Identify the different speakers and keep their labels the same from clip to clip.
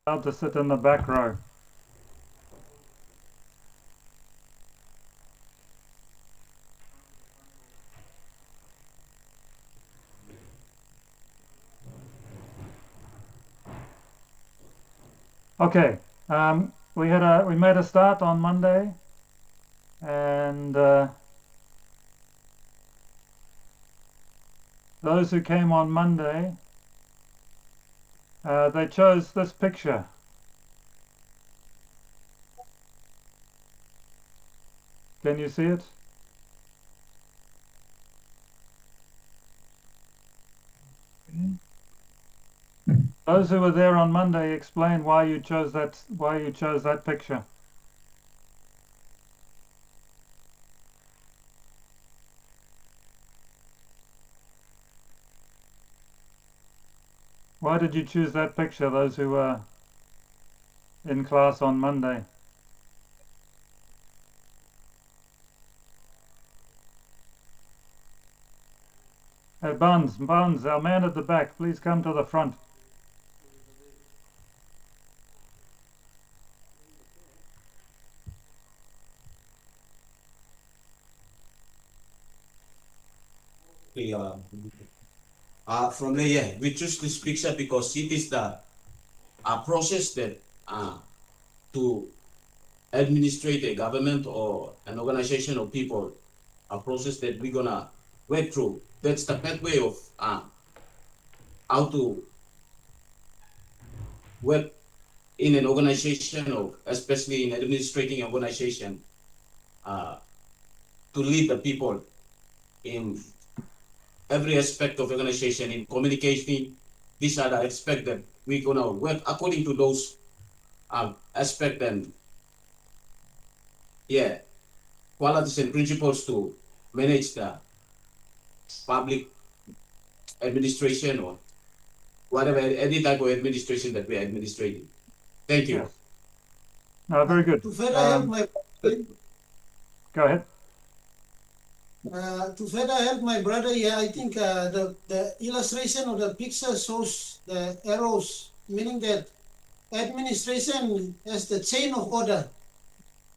Speaker 1: allowed to sit in the back row. Okay, we made a start on Monday, and those who came on Monday, they chose this picture. Can you see it? Those who were there on Monday, explain why you chose that picture. Why did you choose that picture, those who were in class on Monday? Hey, Barnes, our man at the back, please come to the front.
Speaker 2: From there, yeah, we choose this picture because it is the process that to administrate a government or an organization of people, a process that we're gonna work through. That's the pathway of how to work in an organization, or especially in administrating an organization, to lead the people in every aspect of organization, in communicating. These are the aspects that we're gonna work according to those aspect, and yeah, qualities and principles to manage the public administration or whatever, any type of administration that we are administrating. Thank you.
Speaker 1: Yes. No, very good.
Speaker 3: To further help my
Speaker 1: Go ahead.
Speaker 3: to further help my brother here, I think the illustration of the picture shows the arrows, meaning that administration has the chain of order.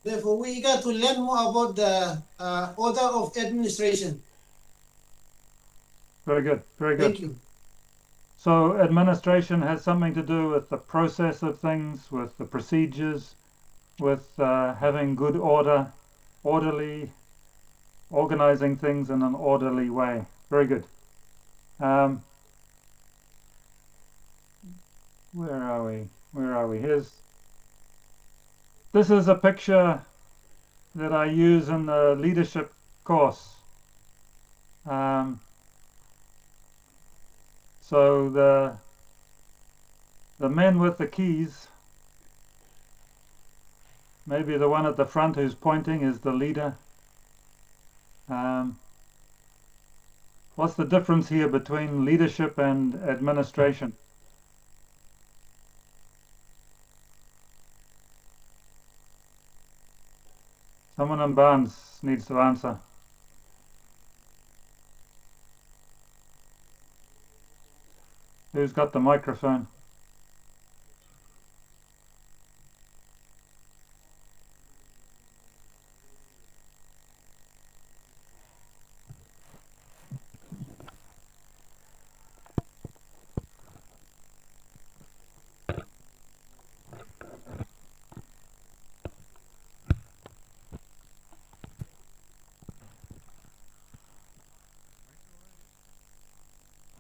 Speaker 3: Therefore, we got to learn more about the order of administration.
Speaker 1: Very good. Very good.
Speaker 3: Thank you.
Speaker 1: So administration has something to do with the process of things, with the procedures, with having good order, organizing things in an orderly way. Very good. Where are we? This is a picture that I use in the leadership course. So the men with the keys, maybe the one at the front who's pointing is the leader. What's the difference here between leadership and administration? Someone in Barnes needs to answer. Who's got the microphone?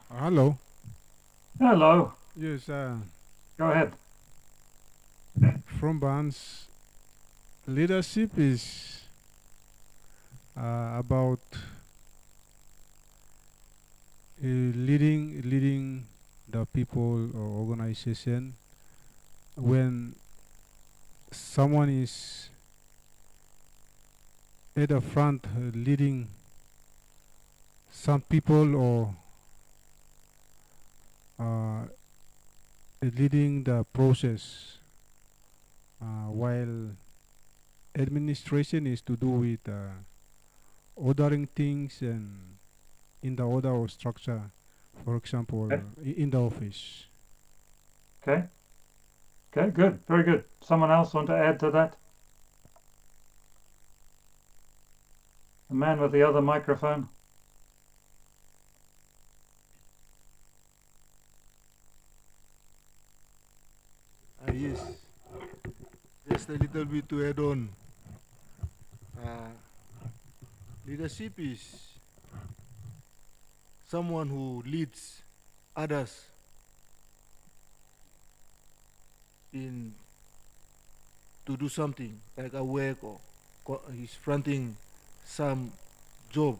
Speaker 4: Hello.
Speaker 1: Hello.
Speaker 4: Yes,
Speaker 1: Go ahead.
Speaker 4: from Barnes, leadership is about leading the people or organization. When someone is at the front leading some people or uh, leading the process, while administration is to do with ordering things and in the order or structure, for example,
Speaker 1: Okay.
Speaker 4: in the office.
Speaker 1: Okay. Okay, good, very good. Someone else want to add to that? The man with the other microphone.
Speaker 5: Yes, just a little bit to add on. Uh, Leadership is someone who leads others in to do something like a work or he's fronting some job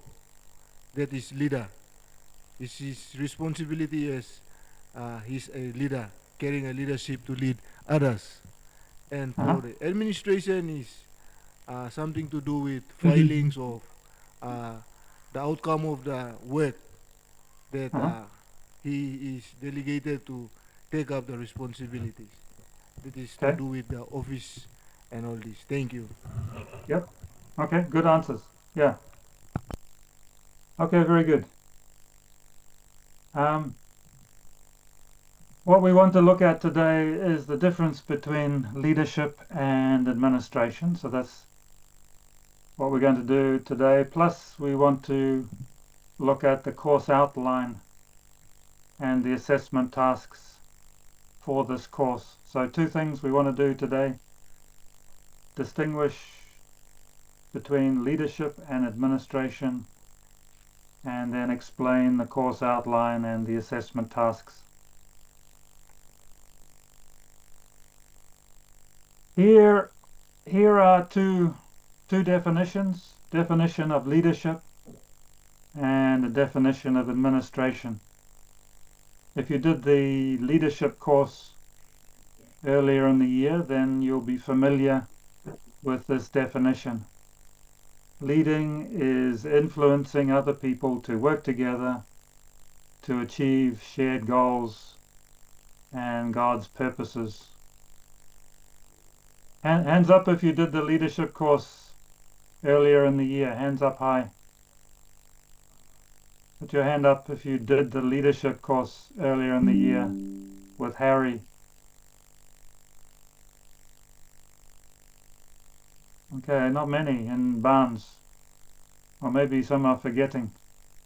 Speaker 5: that is leader. It's his responsibility as he's a leader, carrying a leadership to lead others. And
Speaker 1: Uh-huh.
Speaker 5: for the administration is something to do with filings of uh, the outcome of the work that
Speaker 1: Uh-huh.
Speaker 5: he is delegated to take up the responsibilities. That is to
Speaker 1: Okay.
Speaker 5: do with the office and all this. Thank you.
Speaker 1: Yep. Okay, good answers. Yeah. Okay, very good. What we want to look at today is the difference between leadership and administration. So that's what we're going to do today. Plus, we want to look at the course outline and the assessment tasks for this course. So two things we want to do today: distinguish between leadership and administration, and then explain the course outline and the assessment tasks. Here are two definitions: definition of leadership and a definition of administration. If you did the leadership course earlier in the year, then you'll be familiar with this definition. Leading is influencing other people to work together to achieve shared goals and God's purposes. Hands up if you did the leadership course earlier in the year. Hands up high. Put your hand up if you did the leadership course earlier in the year with Harry. Okay, not many in Barnes. Or maybe some are forgetting.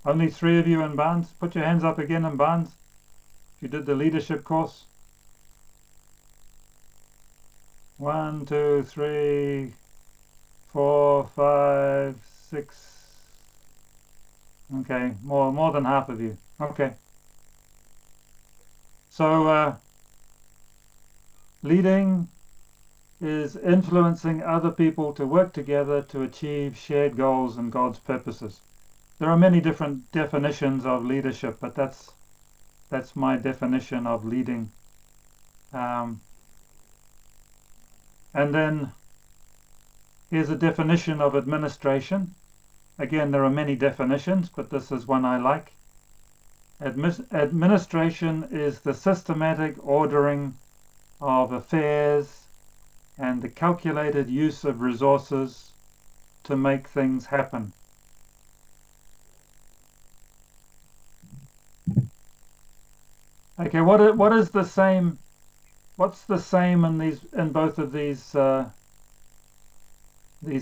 Speaker 1: Only 3 of you in Barnes. Put your hands up again in Barnes if you did the leadership course. 1, 2, 3, 4, 5, 6. Okay, more than half of you. Okay. So leading is influencing other people to work together to achieve shared goals and God's purposes. There are many different definitions of leadership, but that's my definition of leading. And then here's a definition of administration. Again, there are many definitions, but this is one I like. Administration is the systematic ordering of affairs and the calculated use of resources to make things happen. Okay, what is the same? What's the same in both of these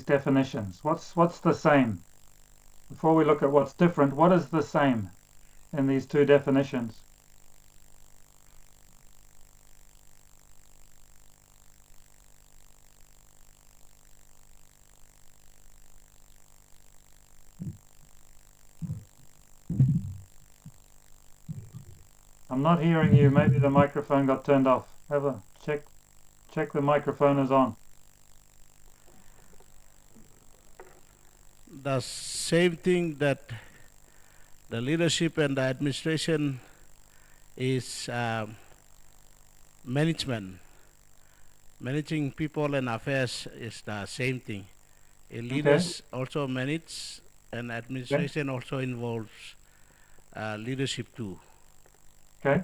Speaker 1: definitions? What's the same? Before we look at what's different, what is the same in these two definitions? I'm not hearing you. Maybe the microphone got turned off. Have a check the microphone is on.
Speaker 6: The same thing that the leadership and the administration is management. Managing people and affairs is the same thing. Leaders also manage, and administration also involves leadership too.
Speaker 1: Okay.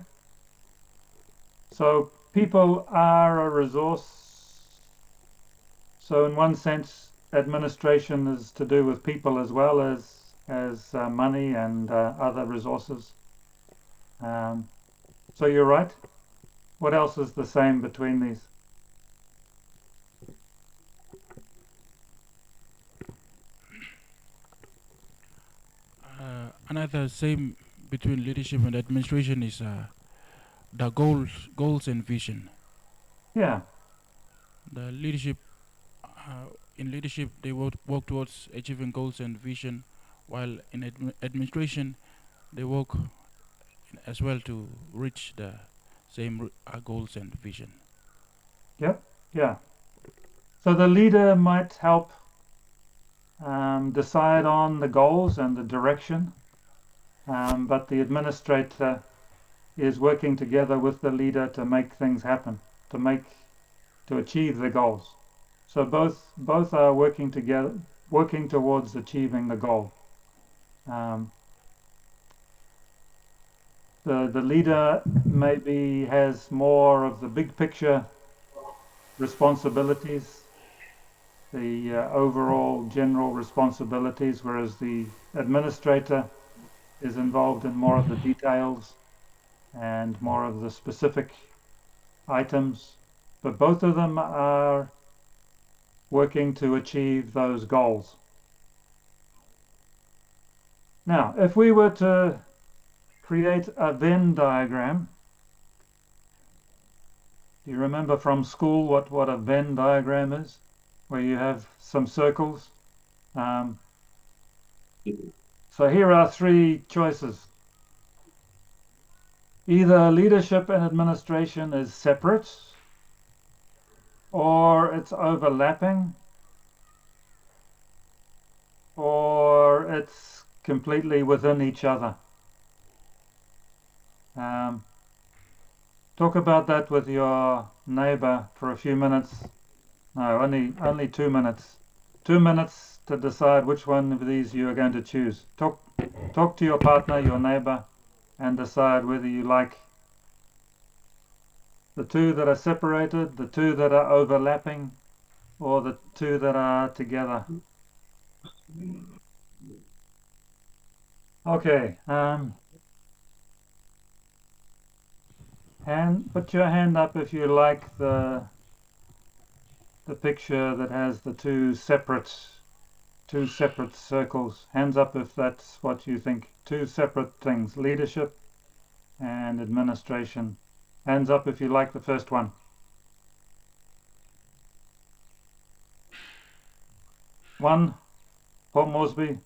Speaker 1: So people are a resource. So in one sense, administration is to do with people as well as money and other resources. So you're right. What else is the same between these?
Speaker 7: Another same between leadership and administration is the goals and vision.
Speaker 1: Yeah.
Speaker 7: The leadership in leadership they work towards achieving goals and vision, while in administration they work as well to reach the same goals and vision.
Speaker 1: Yep. Yeah. So the leader might help decide on the goals and the direction, but the administrator is working together with the leader to make things happen, to achieve the goals. So both are working together, working towards achieving the goal. The leader maybe has more of the big picture responsibilities, the overall general responsibilities, whereas the administrator is involved in more of the details and more of the specific items. But both of them are working to achieve those goals. Now, if we were to create a Venn diagram, do you remember from school what a Venn diagram is? Where you have some circles. So here are three choices. Either leadership and administration is separate, or it's overlapping, or it's completely within each other. Talk about that with your neighbor for a few minutes. No, only 2 minutes. 2 minutes to decide which one of these you are going to choose. Talk to your partner, your neighbor, and decide whether you like the two that are separated, the two that are overlapping, or the two that are together. Okay. Put your hand up if you like the picture that has the two separate circles. Hands up if that's what you think. Two separate things, leadership and administration. Hands up if you like the first one. One, Paul Moresby.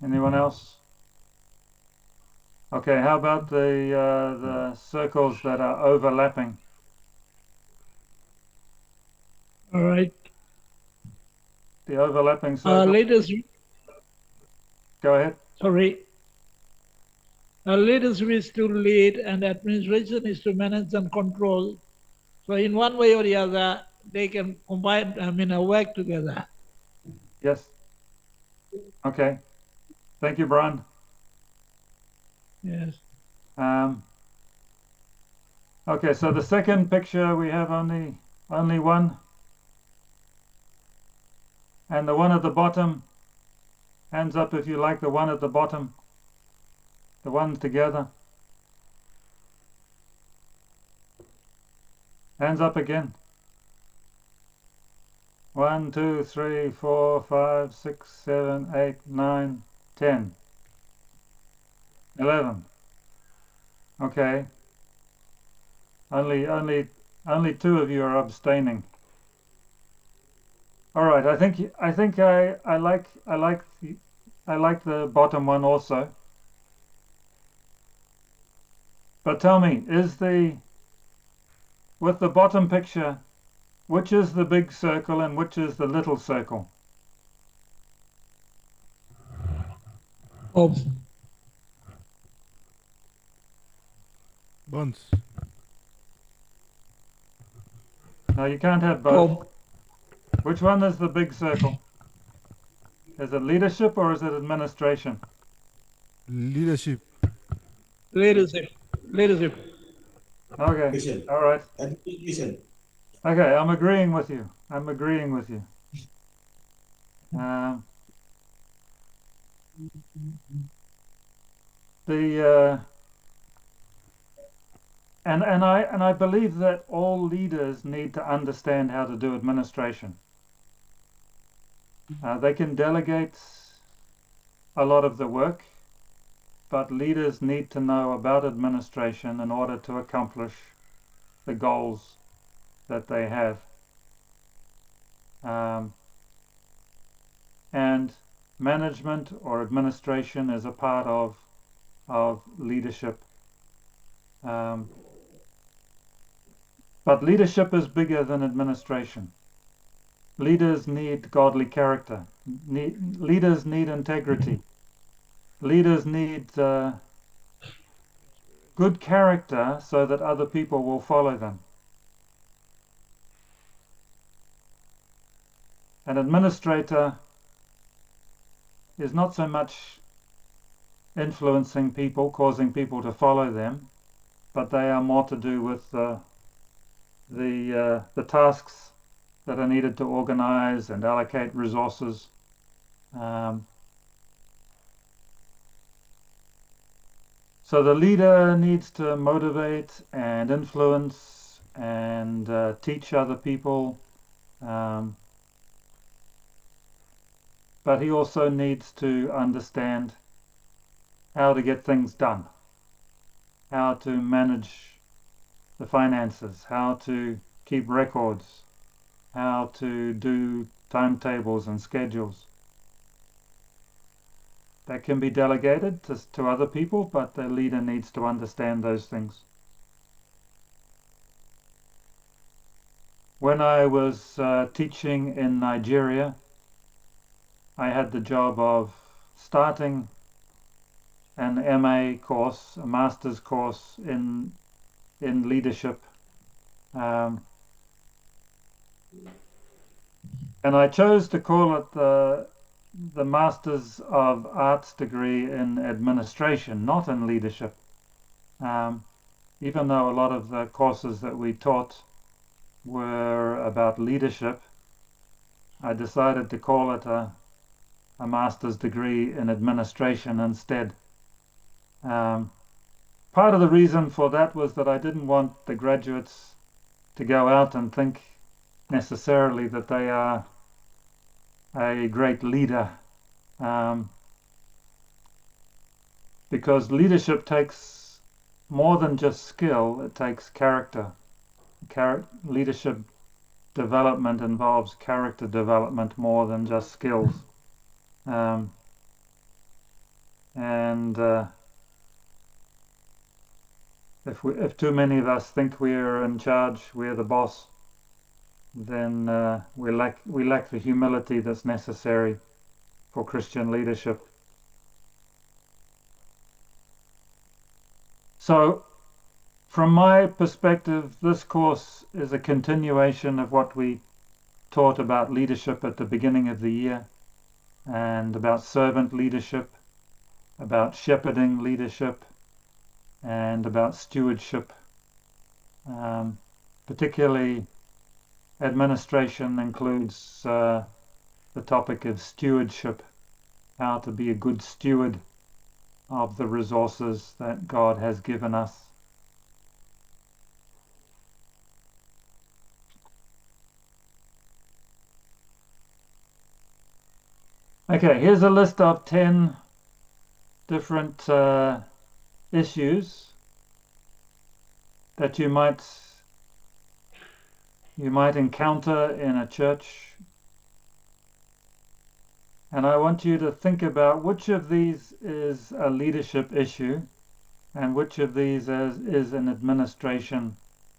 Speaker 1: Anyone else? Okay, how about the circles that are overlapping?
Speaker 8: All right.
Speaker 1: The overlapping circles.
Speaker 8: Leadership,
Speaker 1: Go ahead.
Speaker 8: sorry. Leadership is to lead and administration is to manage and control. So in one way or the other, they can combine, work together.
Speaker 1: Yes. Okay. Thank you, Brian.
Speaker 8: Yes.
Speaker 1: Okay, so the second picture we have only one. And the one at the bottom, hands up if you like the one at the bottom. The ones together. Hands up again. 1, 2, 3, 4, 5, 6, 7, 8, 9, 10, 11. Okay. Only two of you are abstaining. All right. I think I like the bottom one also. But tell me, with the bottom picture, which is the big circle and which is the little circle?
Speaker 8: Oh,
Speaker 5: Buns.
Speaker 1: No, you can't have both.
Speaker 8: oh,
Speaker 1: Which one is the big circle? Is it leadership or is it administration?
Speaker 5: Leadership.
Speaker 8: leadership.
Speaker 1: Okay.
Speaker 2: Listen.
Speaker 1: All right.
Speaker 2: Listen.
Speaker 1: Okay, I'm agreeing with you. And I believe that all leaders need to understand how to do administration. They can delegate a lot of the work, but leaders need to know about administration in order to accomplish the goals that they have. And management or administration is a part of leadership. But leadership is bigger than administration. Leaders need godly character. Leaders need integrity. Leaders need good character so that other people will follow them. An administrator is not so much influencing people, causing people to follow them, but they are more to do with the tasks that are needed to organize and allocate resources. So the leader needs to motivate and influence and teach other people, but he also needs to understand how to get things done, how to manage the finances, how to keep records, how to do timetables and schedules. That can be delegated to other people, but the leader needs to understand those things. When I was teaching in Nigeria, I had the job of starting an MA course, a master's course in leadership. And I chose to call it the Masters of Arts degree in administration, not in leadership. Even though a lot of the courses that we taught were about leadership, I decided to call it a master's degree in administration instead. Part of the reason for that was that I didn't want the graduates to go out and think necessarily that they are a great leader, because leadership takes more than just skill, it takes character. Leadership development involves character development more than just skills. If too many of us think we're in charge, we're the boss, then we lack the humility that's necessary for Christian leadership. So, from my perspective, this course is a continuation of what we taught about leadership at the beginning of the year, and about servant leadership, about shepherding leadership, and about stewardship. Particularly, administration includes the topic of stewardship, how to be a good steward of the resources that God has given us. Okay, here's a list of 10 different issues that you might encounter in a church, and I want you to think about which of these is a leadership issue and which of these is an administration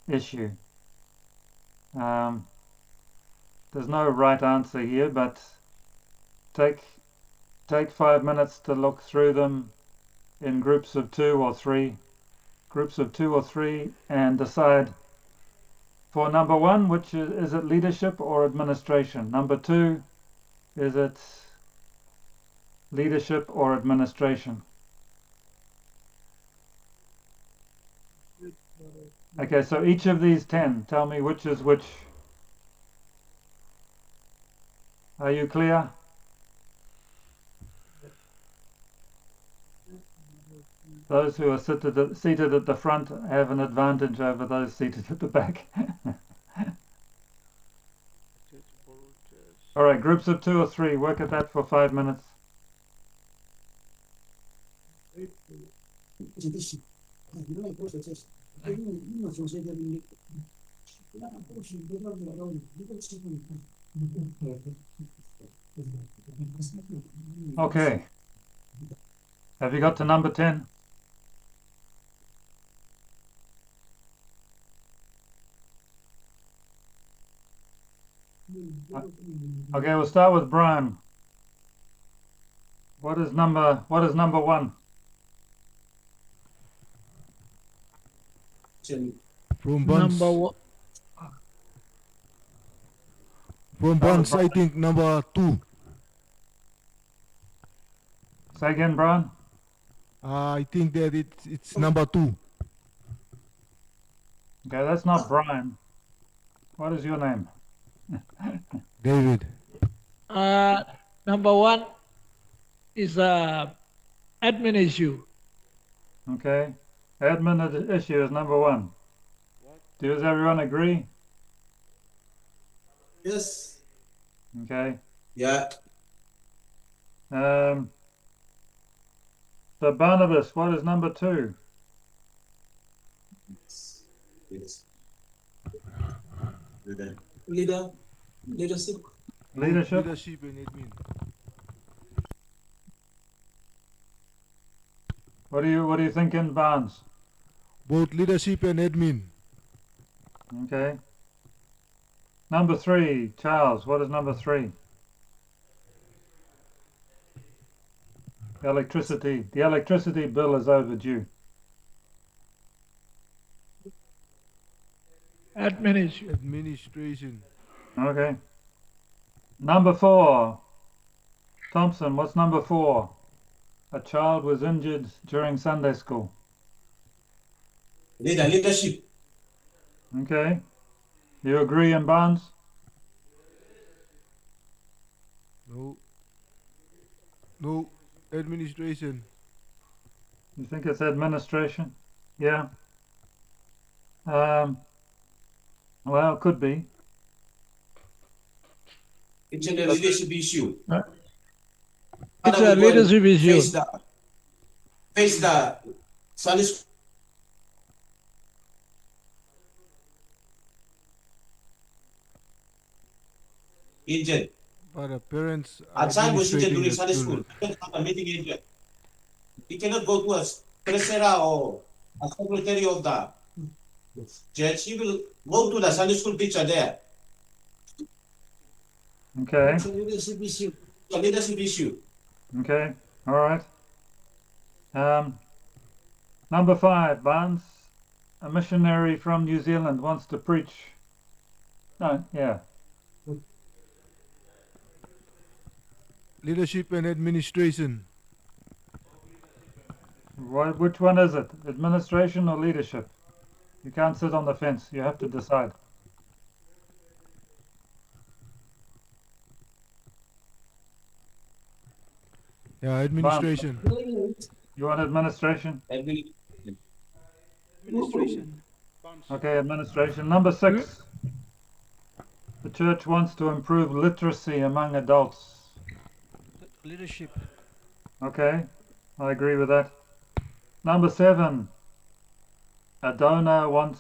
Speaker 1: issue. There's no right answer here, but take 5 minutes to look through them in groups of two or three, and decide for number one, which is it leadership or administration? Number two, is it leadership or administration? Okay, so each of these 10, tell me which is which. Are you clear? Those who are seated at the front have an advantage over those seated at the back. All right, groups of two or three, work at that for 5 minutes. Okay. Have you got to number 10? Okay, we'll start with Brian. What is number 1?
Speaker 5: From Bonds. From Bonds, I think number 2.
Speaker 1: Say again, Brian.
Speaker 5: I think that it's number 2.
Speaker 1: Okay, that's not Brian. What is your name?
Speaker 5: David.
Speaker 8: Number 1 is admin issue.
Speaker 1: Okay. Admin issue is number 1. Does everyone agree?
Speaker 3: Yes.
Speaker 1: Okay.
Speaker 2: Yeah.
Speaker 1: So Barnabas, what is number 2?
Speaker 2: Yes.
Speaker 3: Leadership.
Speaker 1: Leadership?
Speaker 5: Leadership and admin.
Speaker 1: What are you thinking, Barnes?
Speaker 5: Both leadership and admin.
Speaker 1: Okay. Number 3, Charles, what is number 3? The electricity bill is overdue.
Speaker 8: Admin issue.
Speaker 5: Administration.
Speaker 1: Okay. Number 4, Thompson, what's number 4? A child was injured during Sunday school.
Speaker 2: Leadership.
Speaker 1: Okay. You agree, in Barnes?
Speaker 5: No. Administration.
Speaker 1: You think it's administration? Yeah. Well, it could be.
Speaker 2: It's a leadership issue.
Speaker 8: It's a leadership issue.
Speaker 2: Face the Sunday school. Injured.
Speaker 5: But the parents
Speaker 2: A child was injured during Sunday
Speaker 5: administrating
Speaker 2: school. He cannot have a meeting injured. He cannot go to a treasurer or a secretary of the church. He will go to the Sunday school teacher there.
Speaker 1: Okay.
Speaker 3: It's a leadership issue.
Speaker 2: It's a leadership issue.
Speaker 1: Okay. All right. Number 5, Barnes. A missionary from New Zealand wants to preach. No, yeah.
Speaker 5: Leadership and administration.
Speaker 1: Which one is it? Administration or leadership? You can't sit on the fence. You have to decide.
Speaker 5: Yeah, administration.
Speaker 1: You want administration?
Speaker 6: Administration.
Speaker 1: Okay, administration. Number 6. The church wants to improve literacy among adults.
Speaker 6: Leadership.
Speaker 1: Okay, I agree with that. Number 7. A donor wants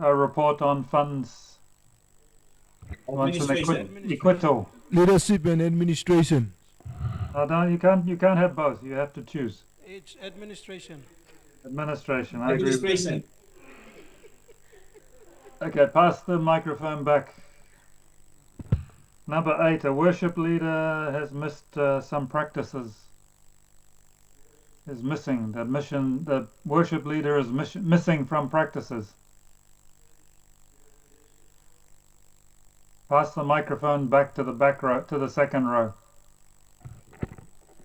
Speaker 1: a report on funds. Wants an acquittal.
Speaker 5: Leadership and administration.
Speaker 1: No, you can't have both. You have to choose.
Speaker 6: It's administration.
Speaker 1: Administration. I agree.
Speaker 2: Administration.
Speaker 1: Okay, pass the microphone back. Number 8. A worship leader has missed some practices. Is missing. The worship leader is missing from practices. Pass the microphone back to the back row, to the second row.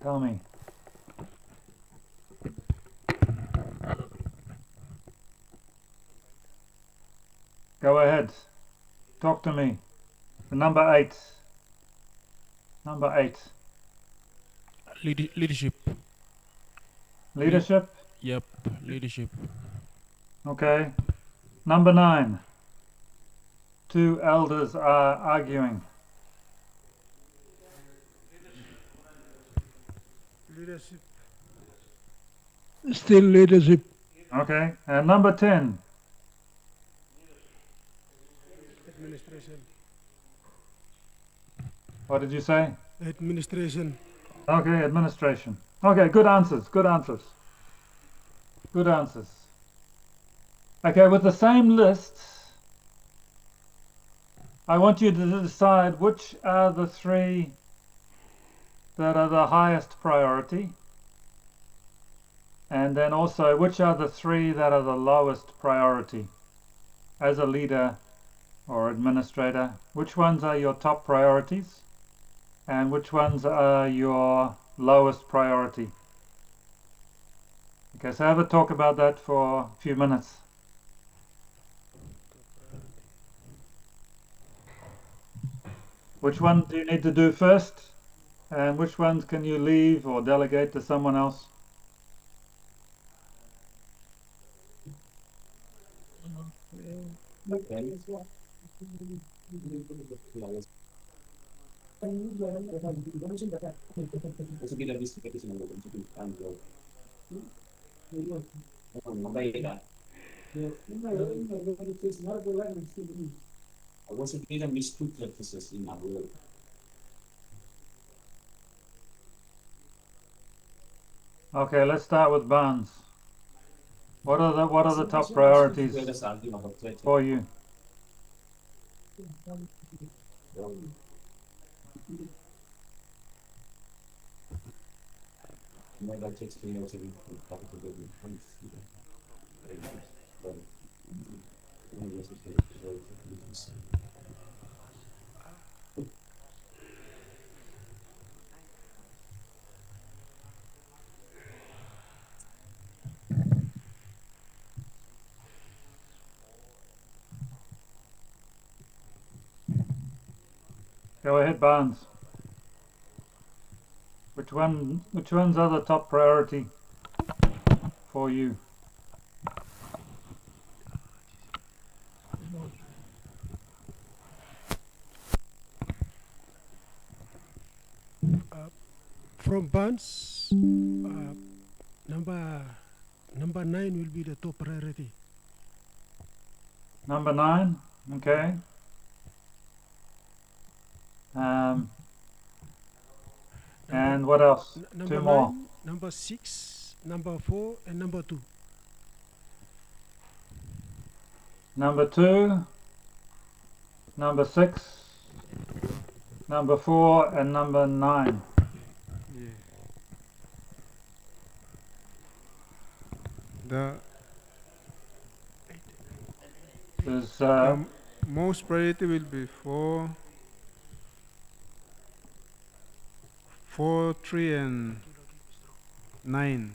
Speaker 1: Tell me. Go ahead. Talk to me. The number 8. Number 8.
Speaker 7: Leadership.
Speaker 1: Leadership?
Speaker 7: Yep, leadership.
Speaker 1: Okay. Number 9. 2 elders are arguing.
Speaker 5: Leadership.
Speaker 8: Still leadership.
Speaker 1: Okay, and number 10.
Speaker 9: Administration.
Speaker 1: What did you say?
Speaker 9: Administration.
Speaker 1: Okay, administration. Okay, good answers, good answers. Good answers. Okay, with the same list, I want you to decide which are the 3 that are the highest priority, and then also which are the 3 that are the lowest priority. As a leader or administrator, which ones are your top priorities and which ones are your lowest priority? Okay, so have a talk about that for a few minutes. Which one do you need to do first? And which ones can you leave or delegate to someone else? Okay, let's start with Barnes. What are the top priorities for you? Go ahead, Barnes. Which ones are the top priority for you?
Speaker 9: From Barnes, number 9 will be the top priority.
Speaker 1: Number 9, okay. And what else?
Speaker 9: Number
Speaker 1: 2 more.
Speaker 9: 9, number 6, number 4, and number 2.
Speaker 1: Number 2, number 6, number 4, and number 9.
Speaker 4: Yeah. The
Speaker 1: There's
Speaker 4: most priority will be 4, 3, and 9.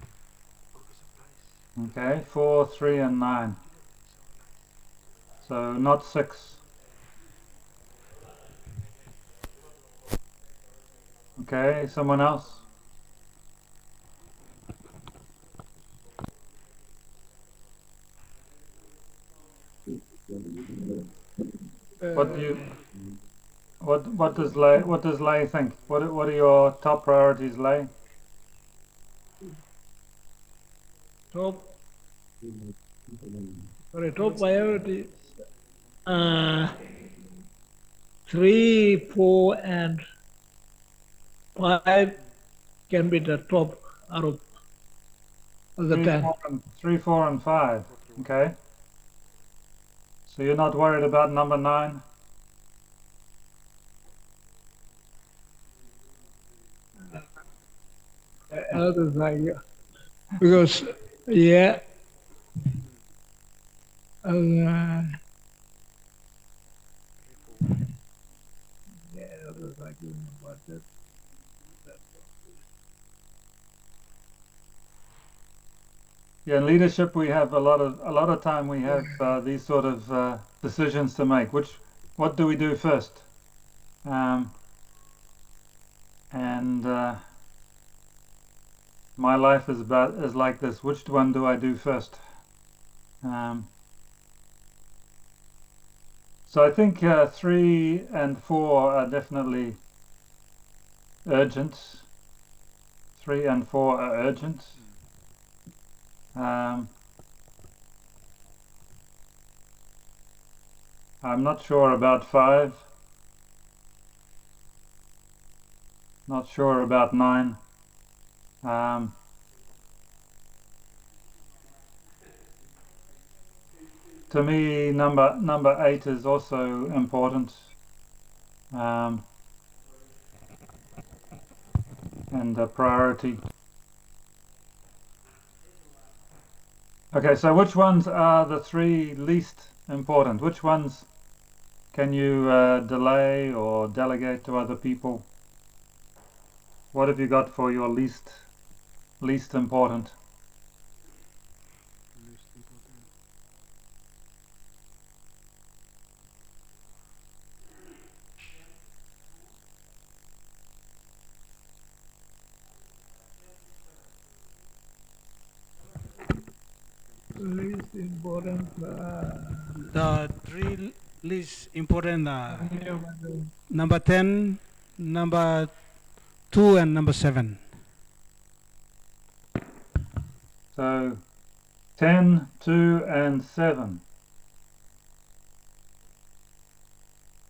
Speaker 1: okay, 4, 3, and 9. So not 6. Okay, someone else? What does Lay think? What are your top priorities, Lay?
Speaker 8: Top priority. 3, 4, and 5 can be the top out of the 10.
Speaker 1: 3, 4, and 5. Okay. So you're not worried about number 9?
Speaker 8: Others like because yeah. Others like about that.
Speaker 1: Yeah, in leadership we have a lot of time we have these sort of decisions to make. What do we do first? My life is like this. Which one do I do first? So I think 3 and 4 are definitely urgent. 3 and 4 are urgent. I'm not sure about 5. Not sure about 9. To me, number 8 is also important, and a priority. Okay, so which ones are the 3 least important? Which ones can you delay or delegate to other people? What have you got for your least important?
Speaker 8: Least important.
Speaker 10: The 3 least important number 10, number 2, and number 7.
Speaker 1: So 10, 2, and 7.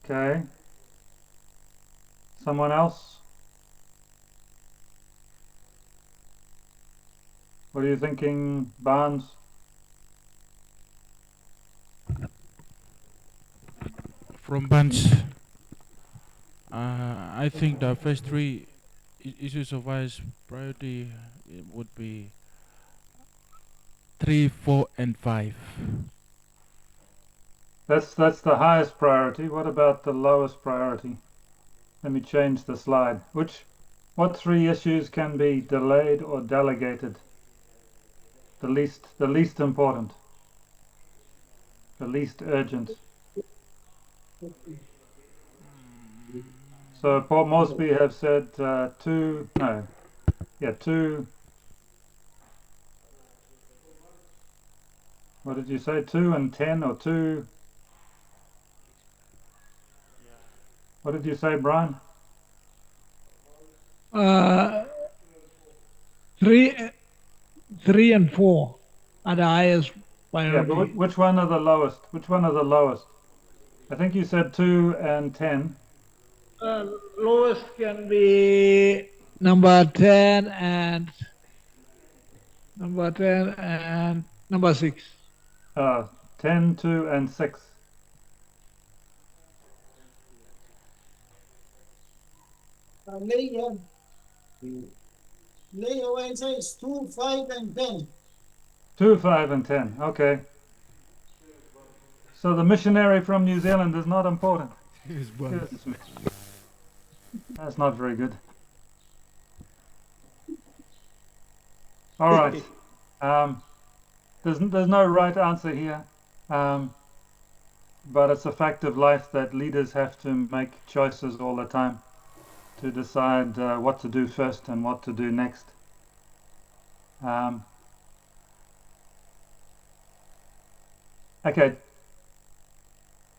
Speaker 1: Okay. Someone else? What are you thinking, Barnes?
Speaker 7: From Bunch, I think the first 3 issues of highest priority would be 3, 4, and 5.
Speaker 1: That's the highest priority. What about the lowest priority? Let me change the slide. What 3 issues can be delayed or delegated? The least important. The least urgent. So Paul Mosby have said 2. No. Yeah, 2. What did you say? 2 and 10 or 2? What did you say, Brian?
Speaker 8: 3 and 4 are the highest
Speaker 1: Yeah,
Speaker 8: priority.
Speaker 1: but which one are the lowest? Which one are the lowest? I think you said 2 and 10.
Speaker 8: Lowest can be number 10 and number 6.
Speaker 1: 10, 2, and 6.
Speaker 3: Lay your answer is 2, 5, and 10.
Speaker 1: 2, 5, and 10. Okay. So the missionary from New Zealand is not important. Goodness me. That's not very good. All right. There's no right answer here, but it's a fact of life that leaders have to make choices all the time to decide what to do first and what to do next. Okay.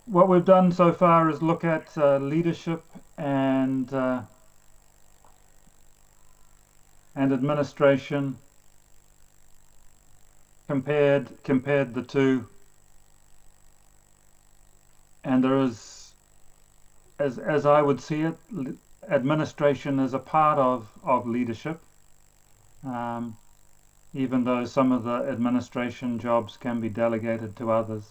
Speaker 1: What we've done so far is look at leadership and administration. Compared the 2, and there is, as I would see it, administration is a part of leadership, even though some of the administration jobs can be delegated to others.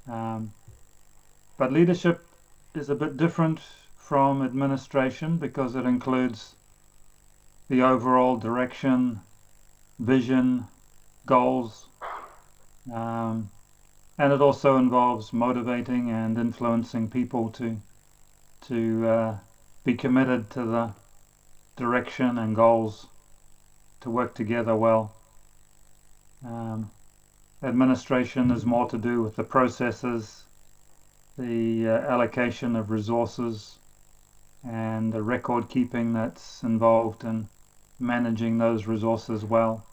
Speaker 1: But leadership is a bit different from administration because it includes the overall direction, vision, goals, and it also involves motivating and influencing people to be committed to the direction and goals, to work together well. Administration is more to do with the processes, the allocation of resources, and the record keeping that's involved in managing those resources well.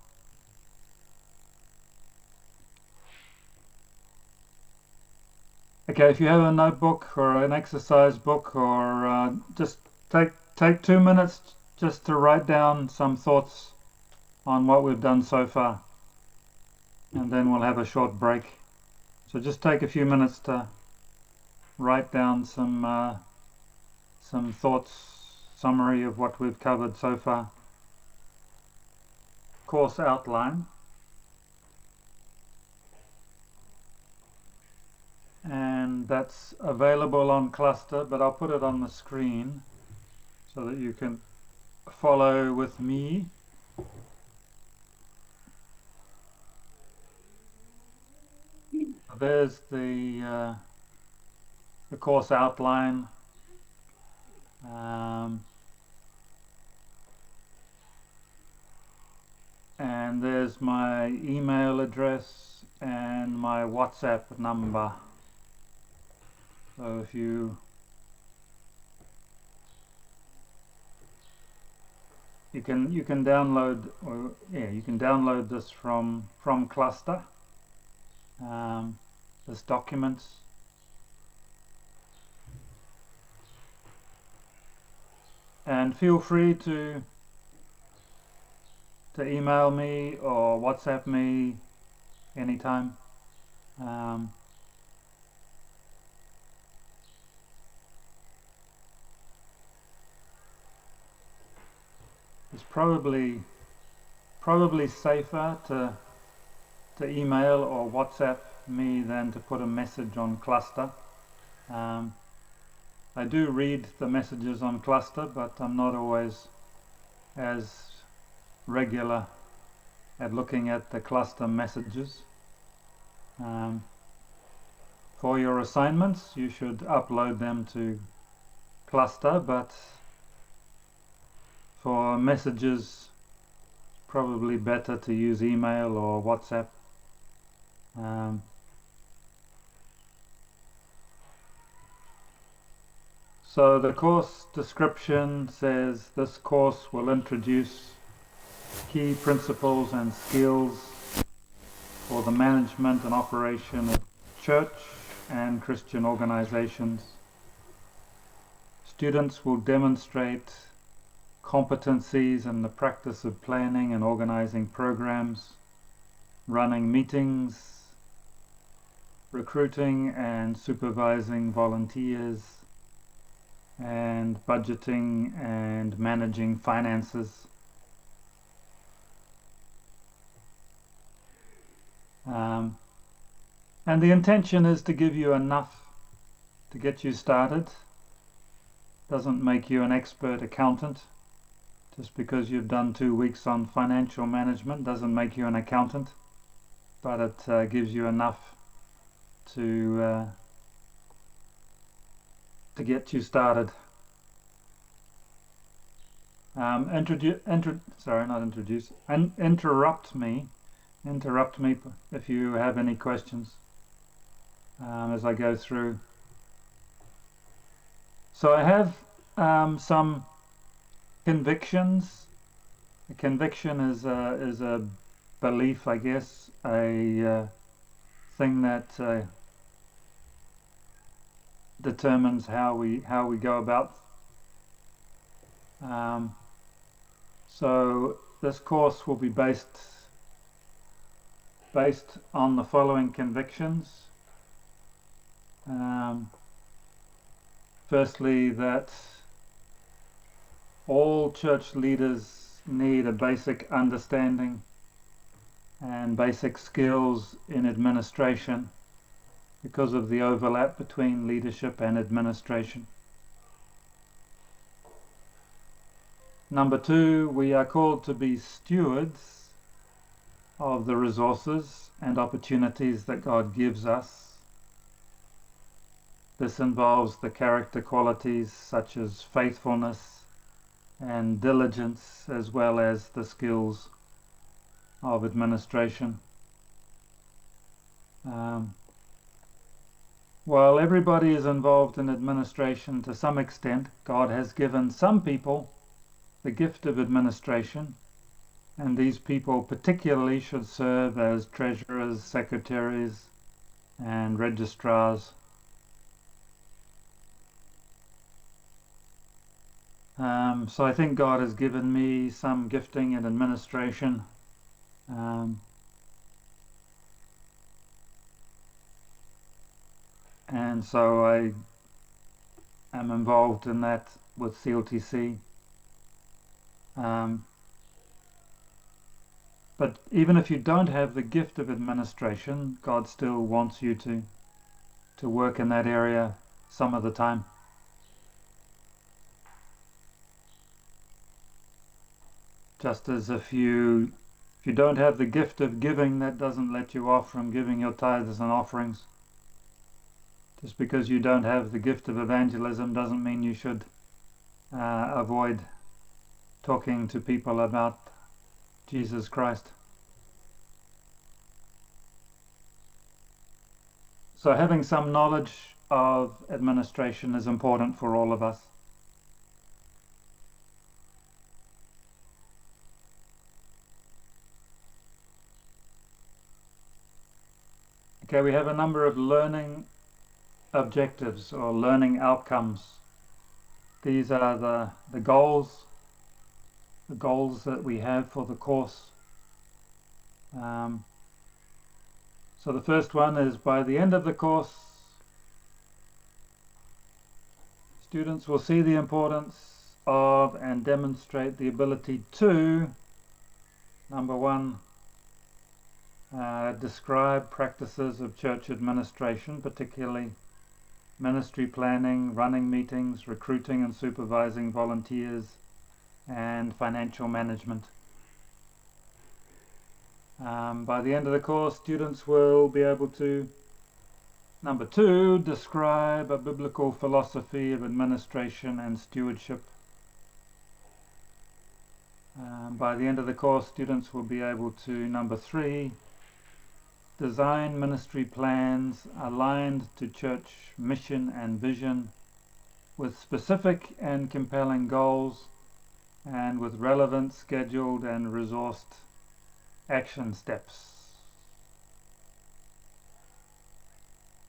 Speaker 1: Okay, if you have a notebook or an exercise book, or just take 2 minutes just to write down some thoughts on what we've done so far, and then we'll have a short break. So just take a few minutes to write down some thoughts, summary of what we've covered so far. Course outline. And that's available on Cluster, but I'll put it on the screen so that you can follow with me. There's the course outline. And there's my email address and my WhatsApp number. So if you can download, or yeah, you can download this from Cluster. This documents. And feel free to email me or WhatsApp me anytime. It's probably safer to email or WhatsApp me than to put a message on Cluster. I do read the messages on Cluster, but I'm not always as regular at looking at the Cluster messages. For your assignments, you should upload them to Cluster, but for messages, probably better to use email or WhatsApp. So the course description says this course will introduce key principles and skills for the management and operation of church and Christian organizations. Students will demonstrate competencies in the practice of planning and organizing programs, running meetings, recruiting and supervising volunteers, and budgeting and managing finances. And the intention is to give you enough to get you started. Doesn't make you an expert accountant. Just because you've done 2 weeks on financial management doesn't make you an accountant, but it gives you enough to get you started. Interrupt me if you have any questions as I go through. So I have some convictions. A conviction is a belief, I guess, a thing that determines how we go about. So this course will be based on the following convictions. Firstly, that all church leaders need a basic understanding and basic skills in administration because of the overlap between leadership and administration. Number 2, we are called to be stewards of the resources and opportunities that God gives us. This involves the character qualities such as faithfulness and diligence, as well as the skills of administration. While everybody is involved in administration to some extent, God has given some people the gift of administration, and these people particularly should serve as treasurers, secretaries, and registrars. So I think God has given me some gifting in administration. and so I am involved in that with CLTC. But even if you don't have the gift of administration, God still wants you to work in that area some of the time. Just as if you don't have the gift of giving, that doesn't let you off from giving your tithes and offerings. Just because you don't have the gift of evangelism doesn't mean you should avoid talking to people about Jesus Christ. So having some knowledge of administration is important for all of us. Okay, we have a number of learning objectives or learning outcomes. These are the goals that we have for the course. So the first one is, by the end of the course, students will see the importance of and demonstrate the ability to, number one, describe practices of church administration, particularly ministry planning, running meetings, recruiting and supervising volunteers, and financial management. By the end of the course, students will be able to, number two, describe a biblical philosophy of administration and stewardship. By the end of the course, students will be able to, number three, design ministry plans aligned to church mission and vision with specific and compelling goals and with relevant, scheduled and resourced action steps.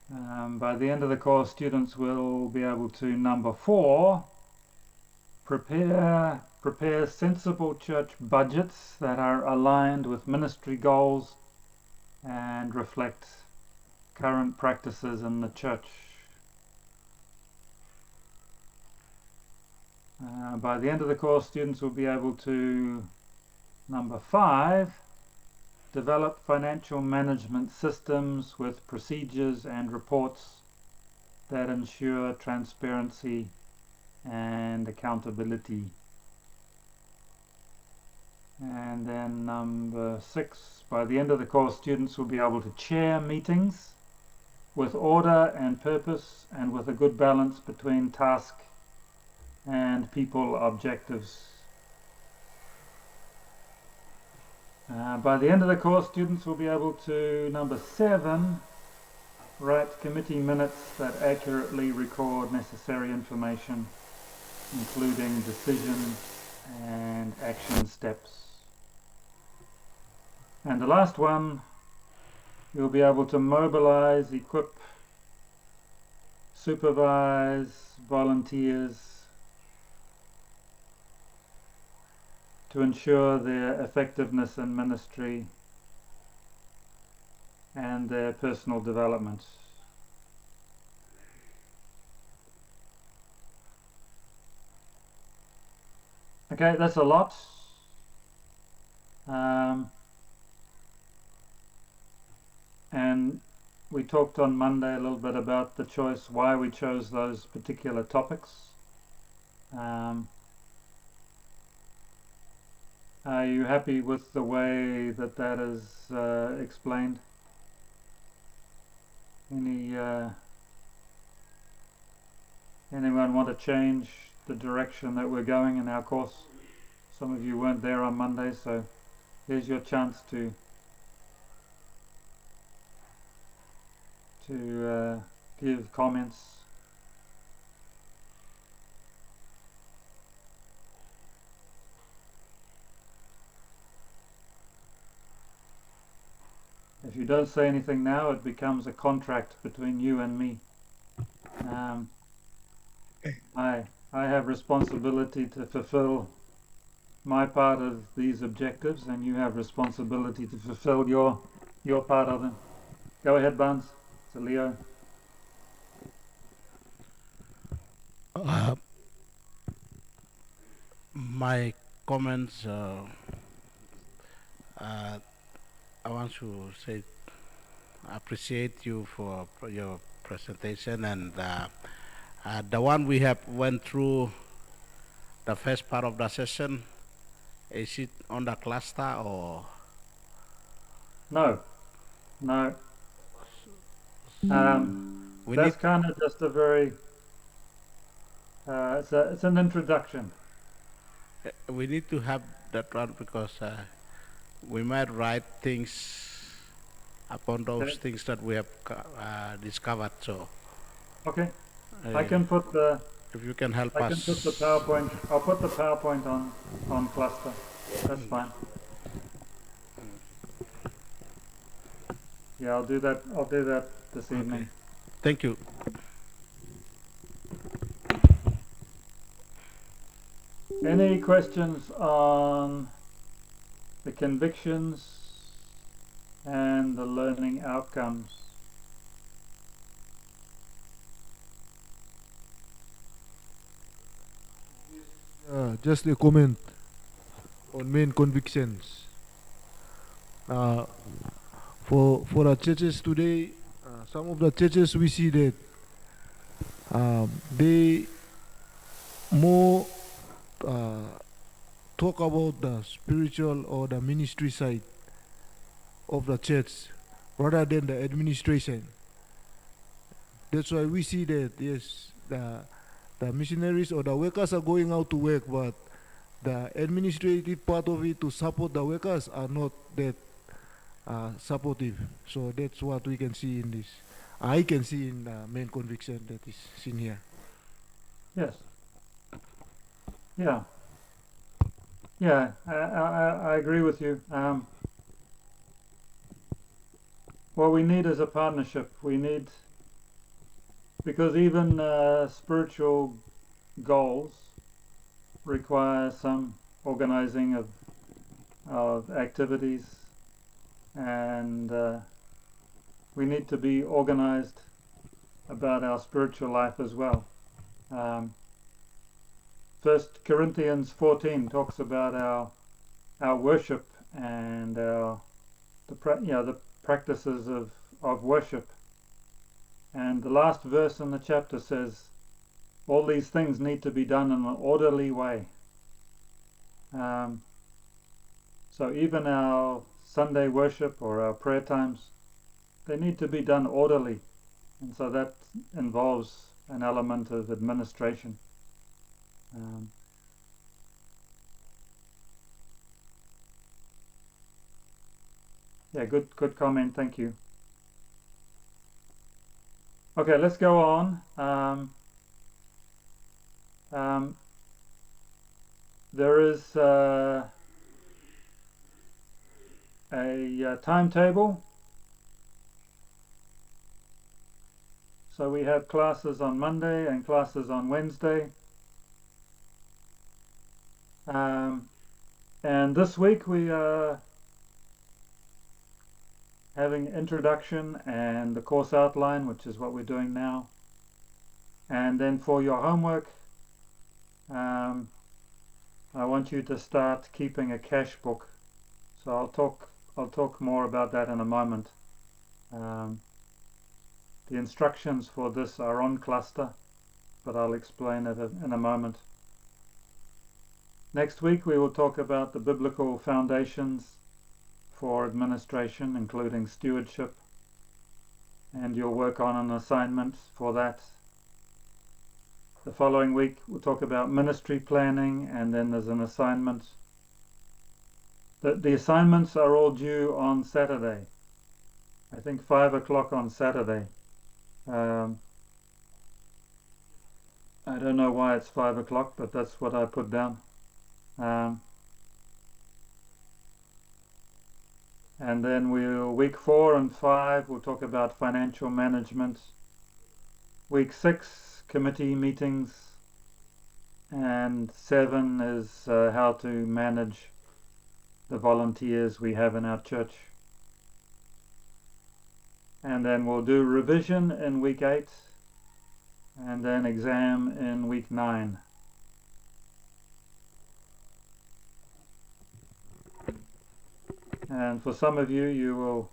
Speaker 1: By the end of the course, students will be able to, number four, prepare sensible church budgets that are aligned with ministry goals and reflect current practices in the church. By the end of the course, students will be able to, number five, develop financial management systems with procedures and reports that ensure transparency and accountability. And then number six, by the end of the course, students will be able to chair meetings with order and purpose and with a good balance between task and people objectives. By the end of the course, students will be able to, number seven, write committee minutes that accurately record necessary information, including decisions and action steps. And the last one, you'll be able to mobilize, equip, supervise volunteers to ensure their effectiveness in ministry and their personal development. Okay, that's a lot. And we talked on Monday a little bit about the choice, why we chose those particular topics. Are you happy with the way that that is explained? Anyone want to change the direction that we're going in our course? Some of you weren't there on Monday, so here's your chance to give comments. If you don't say anything now, it becomes a contract between you and me. I have responsibility to fulfill my part of these objectives, and you have responsibility to fulfill your part of them. Go ahead, Barnes. It's a Leo.
Speaker 6: Uh, my comments, I want to say appreciate you for your presentation, and the one we have went through the first part of the session. Is it on the cluster or?
Speaker 1: No, no.
Speaker 6: We
Speaker 1: That's
Speaker 6: need
Speaker 1: kind of just a very, it's an introduction.
Speaker 6: we need to have that one because we might write things upon those
Speaker 1: Okay.
Speaker 6: things that we have discovered. So
Speaker 1: Okay.
Speaker 6: uh,
Speaker 1: I can put the
Speaker 6: if you can help
Speaker 1: I can put the
Speaker 6: us.
Speaker 1: PowerPoint. I'll put the PowerPoint on cluster. That's fine. Yeah, I'll do that. I'll do that this evening.
Speaker 6: Thank you.
Speaker 1: Any questions on the convictions and the learning outcomes?
Speaker 5: Just a comment on main convictions. Uh, for our churches today, some of the churches we see that they more talk about the spiritual or the ministry side of the church rather than the administration. That's why we see that yes, the missionaries or the workers are going out to work, but the administrative part of it to support the workers are not that supportive. So that's what we can see in this. I can see in the main conviction that is seen here.
Speaker 1: Yes. Yeah. Yeah. I agree with you. What we need is a partnership. We need, because even spiritual goals require some organizing of activities, and we need to be organized about our spiritual life as well. 1 Corinthians 14 talks about our worship and the practices of worship. And the last verse in the chapter says, all these things need to be done in an orderly way. So even our Sunday worship or our prayer times, they need to be done orderly. And so that involves an element of administration. Yeah, good comment. Thank you. Okay, let's go on. There is a timetable. So we have classes on Monday and classes on Wednesday. And this week we are having introduction and the course outline, which is what we're doing now. And then for your homework, I want you to start keeping a cash book. So I'll talk more about that in a moment. The instructions for this are on cluster, but I'll explain it in a moment. Next week we will talk about the biblical foundations for administration, including stewardship, and you'll work on an assignment for that. The following week we'll talk about ministry planning, and then there's an assignment. The assignments are all due on Saturday. I think 5 o'clock on Saturday. I don't know why it's 5 o'clock, but that's what I put down. And then week 4 and 5 we'll talk about financial management. Week 6 committee meetings, and 7 is how to manage the volunteers we have in our church. And then we'll do revision in week 8, and then exam in week 9. And for some of you, you will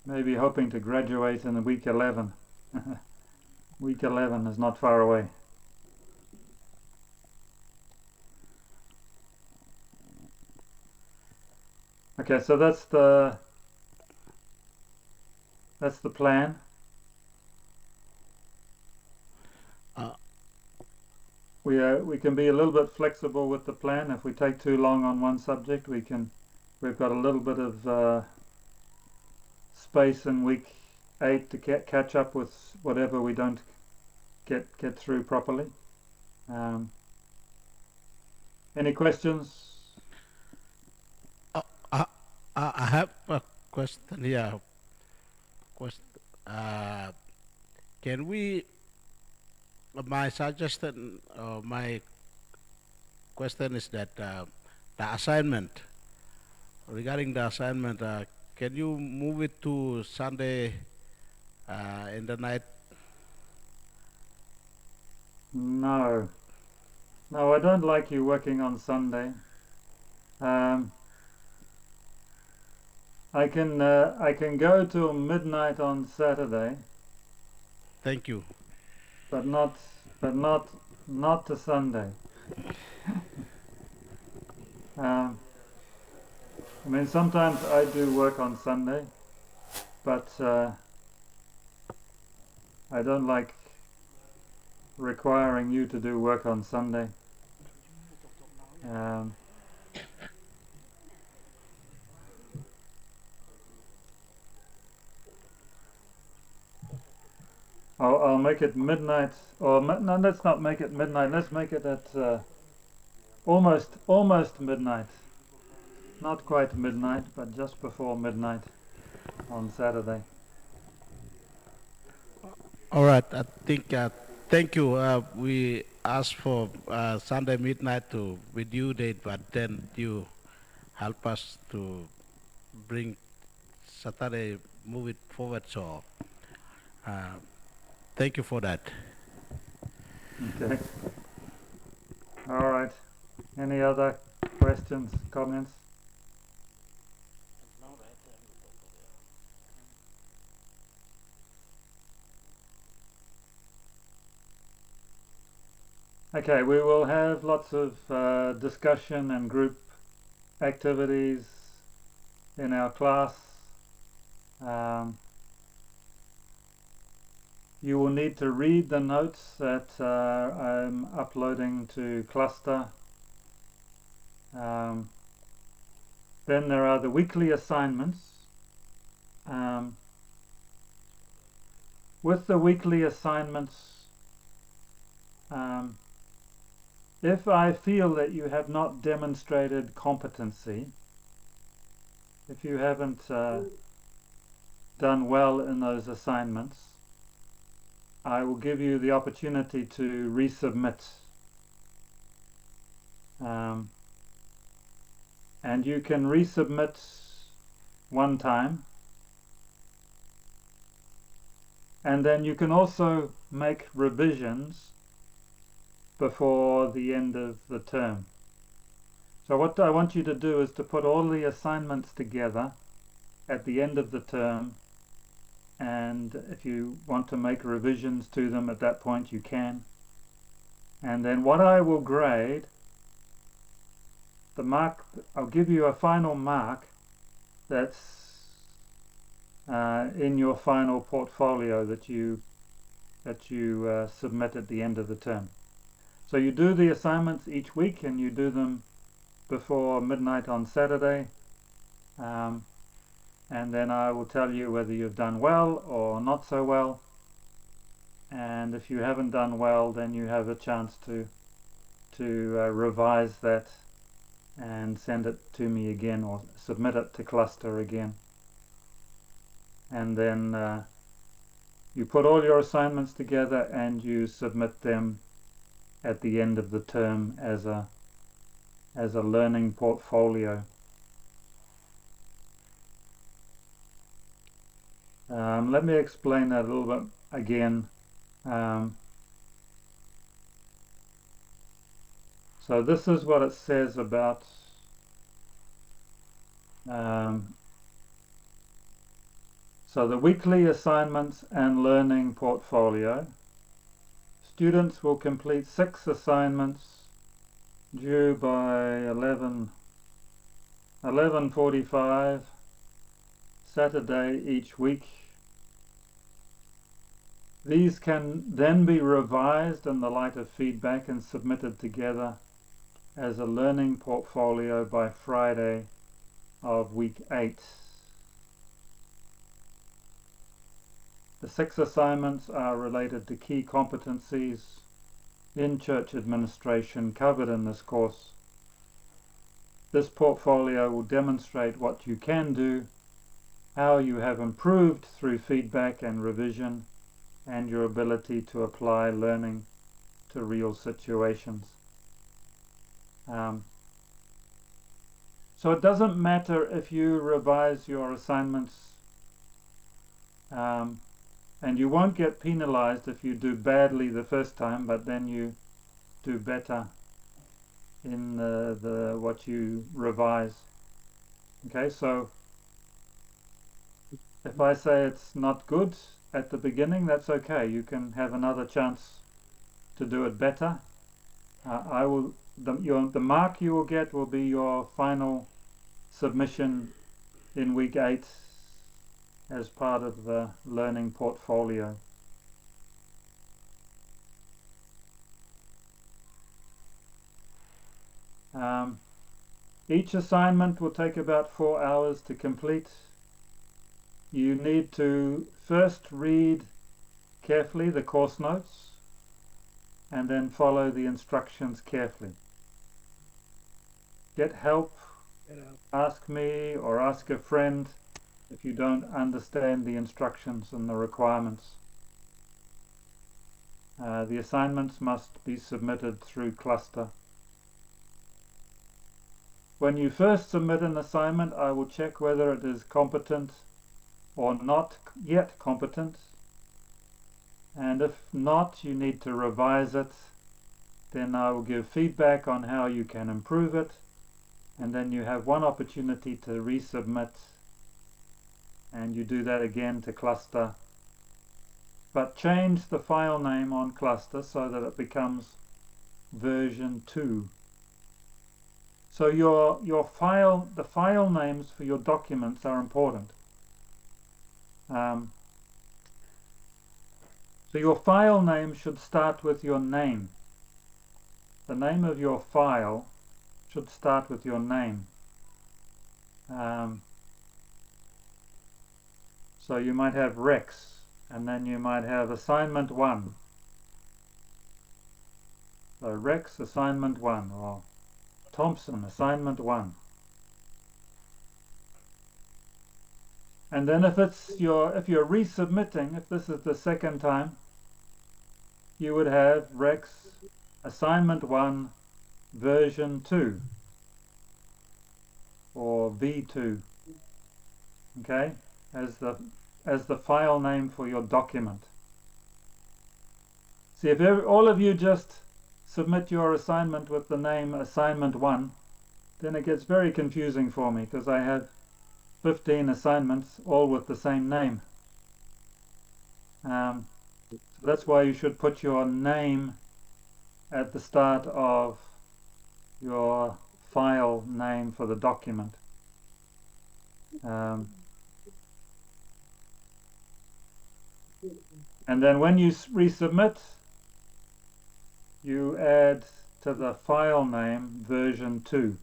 Speaker 1: maybe hoping to graduate in week 11. Week 11 is not far away. Okay, so that's the plan. We can be a little bit flexible with the plan. If we take too long on one subject, we've got a little bit of space in week 8 to catch up with whatever we don't get through properly. Any questions?
Speaker 6: I have a question here. Can we? My suggestion, my question is that the assignment, regarding the assignment, can you move it to Sunday in the night?
Speaker 1: No, I don't like you working on Sunday. I can go till midnight on Saturday.
Speaker 6: Thank you.
Speaker 1: But not to Sunday. I mean, sometimes I do work on Sunday, but I don't like requiring you to do work on Sunday. I'll make it midnight, or no, let's not make it midnight. Let's make it at almost midnight. Not quite midnight, but just before midnight on Saturday.
Speaker 6: All right. I think. Thank you. We asked for Sunday midnight with due date, but then you help us to bring Saturday, move it forward. So, thank you for that.
Speaker 1: Okay. All right. Any other questions, comments? Okay, we will have lots of discussion and group activities in our class. You will need to read the notes that I'm uploading to Cluster. Then there are the weekly assignments. With the weekly assignments, if I feel that you have not demonstrated competency, if you haven't done well in those assignments, I will give you the opportunity to resubmit. And you can resubmit one time. And then you can also make revisions before the end of the term. So what I want you to do is to put all the assignments together at the end of the term, and if you want to make revisions to them at that point, you can. And then what I will grade, the mark, I'll give you a final mark that's in your final portfolio that you submit at the end of the term. So you do the assignments each week, and you do them before midnight on Saturday, and then I will tell you whether you've done well or not so well. And if you haven't done well, then you have a chance to revise that and send it to me again, or submit it to Cluster again. And then you put all your assignments together and you submit them at the end of the term as a learning portfolio. Let me explain that a little bit again. So this is what it says about so the weekly assignments and learning portfolio. Students will complete 6 assignments due by 11:45 Saturday each week. These can then be revised in the light of feedback and submitted together as a learning portfolio by Friday of week 8. The 6 assignments are related to key competencies in church administration covered in this course. This portfolio will demonstrate what you can do, how you have improved through feedback and revision, and your ability to apply learning to real situations. So it doesn't matter if you revise your assignments, and you won't get penalized if you do badly the first time, but then you do better in what you revise. Okay, so if I say it's not good at the beginning, that's okay. You can have another chance to do it better. The mark you will get will be your final submission in week 8 as part of the learning portfolio. Each assignment will take about 4 hours to complete. You need to first read carefully the course notes and then follow the instructions carefully. Get help, ask me or ask a friend if you don't understand the instructions and the requirements. The assignments must be submitted through Cluster. When you first submit an assignment, I will check whether it is competent or not yet competent, and if not, you need to revise it. Then I will give feedback on how you can improve it, and then you have one opportunity to resubmit, and you do that again to Cluster, but change the file name on Cluster so that it becomes version 2. So the file names for your documents are important. So your file name should start with your name. The name of your file should start with your name. So you might have Rex, and then you might have assignment 1. So Rex assignment 1, or Thompson assignment 1. And then if you're resubmitting, if this is the second time, you would have Rex assignment 1 version 2 or V2, okay, as the file name for your document. See, if all of you just submit your assignment with the name assignment 1, then it gets very confusing for me because I have 15 assignments all with the same name. So that's why you should put your name at the start of your file name for the document. And then when you resubmit, you add to the file name version 2.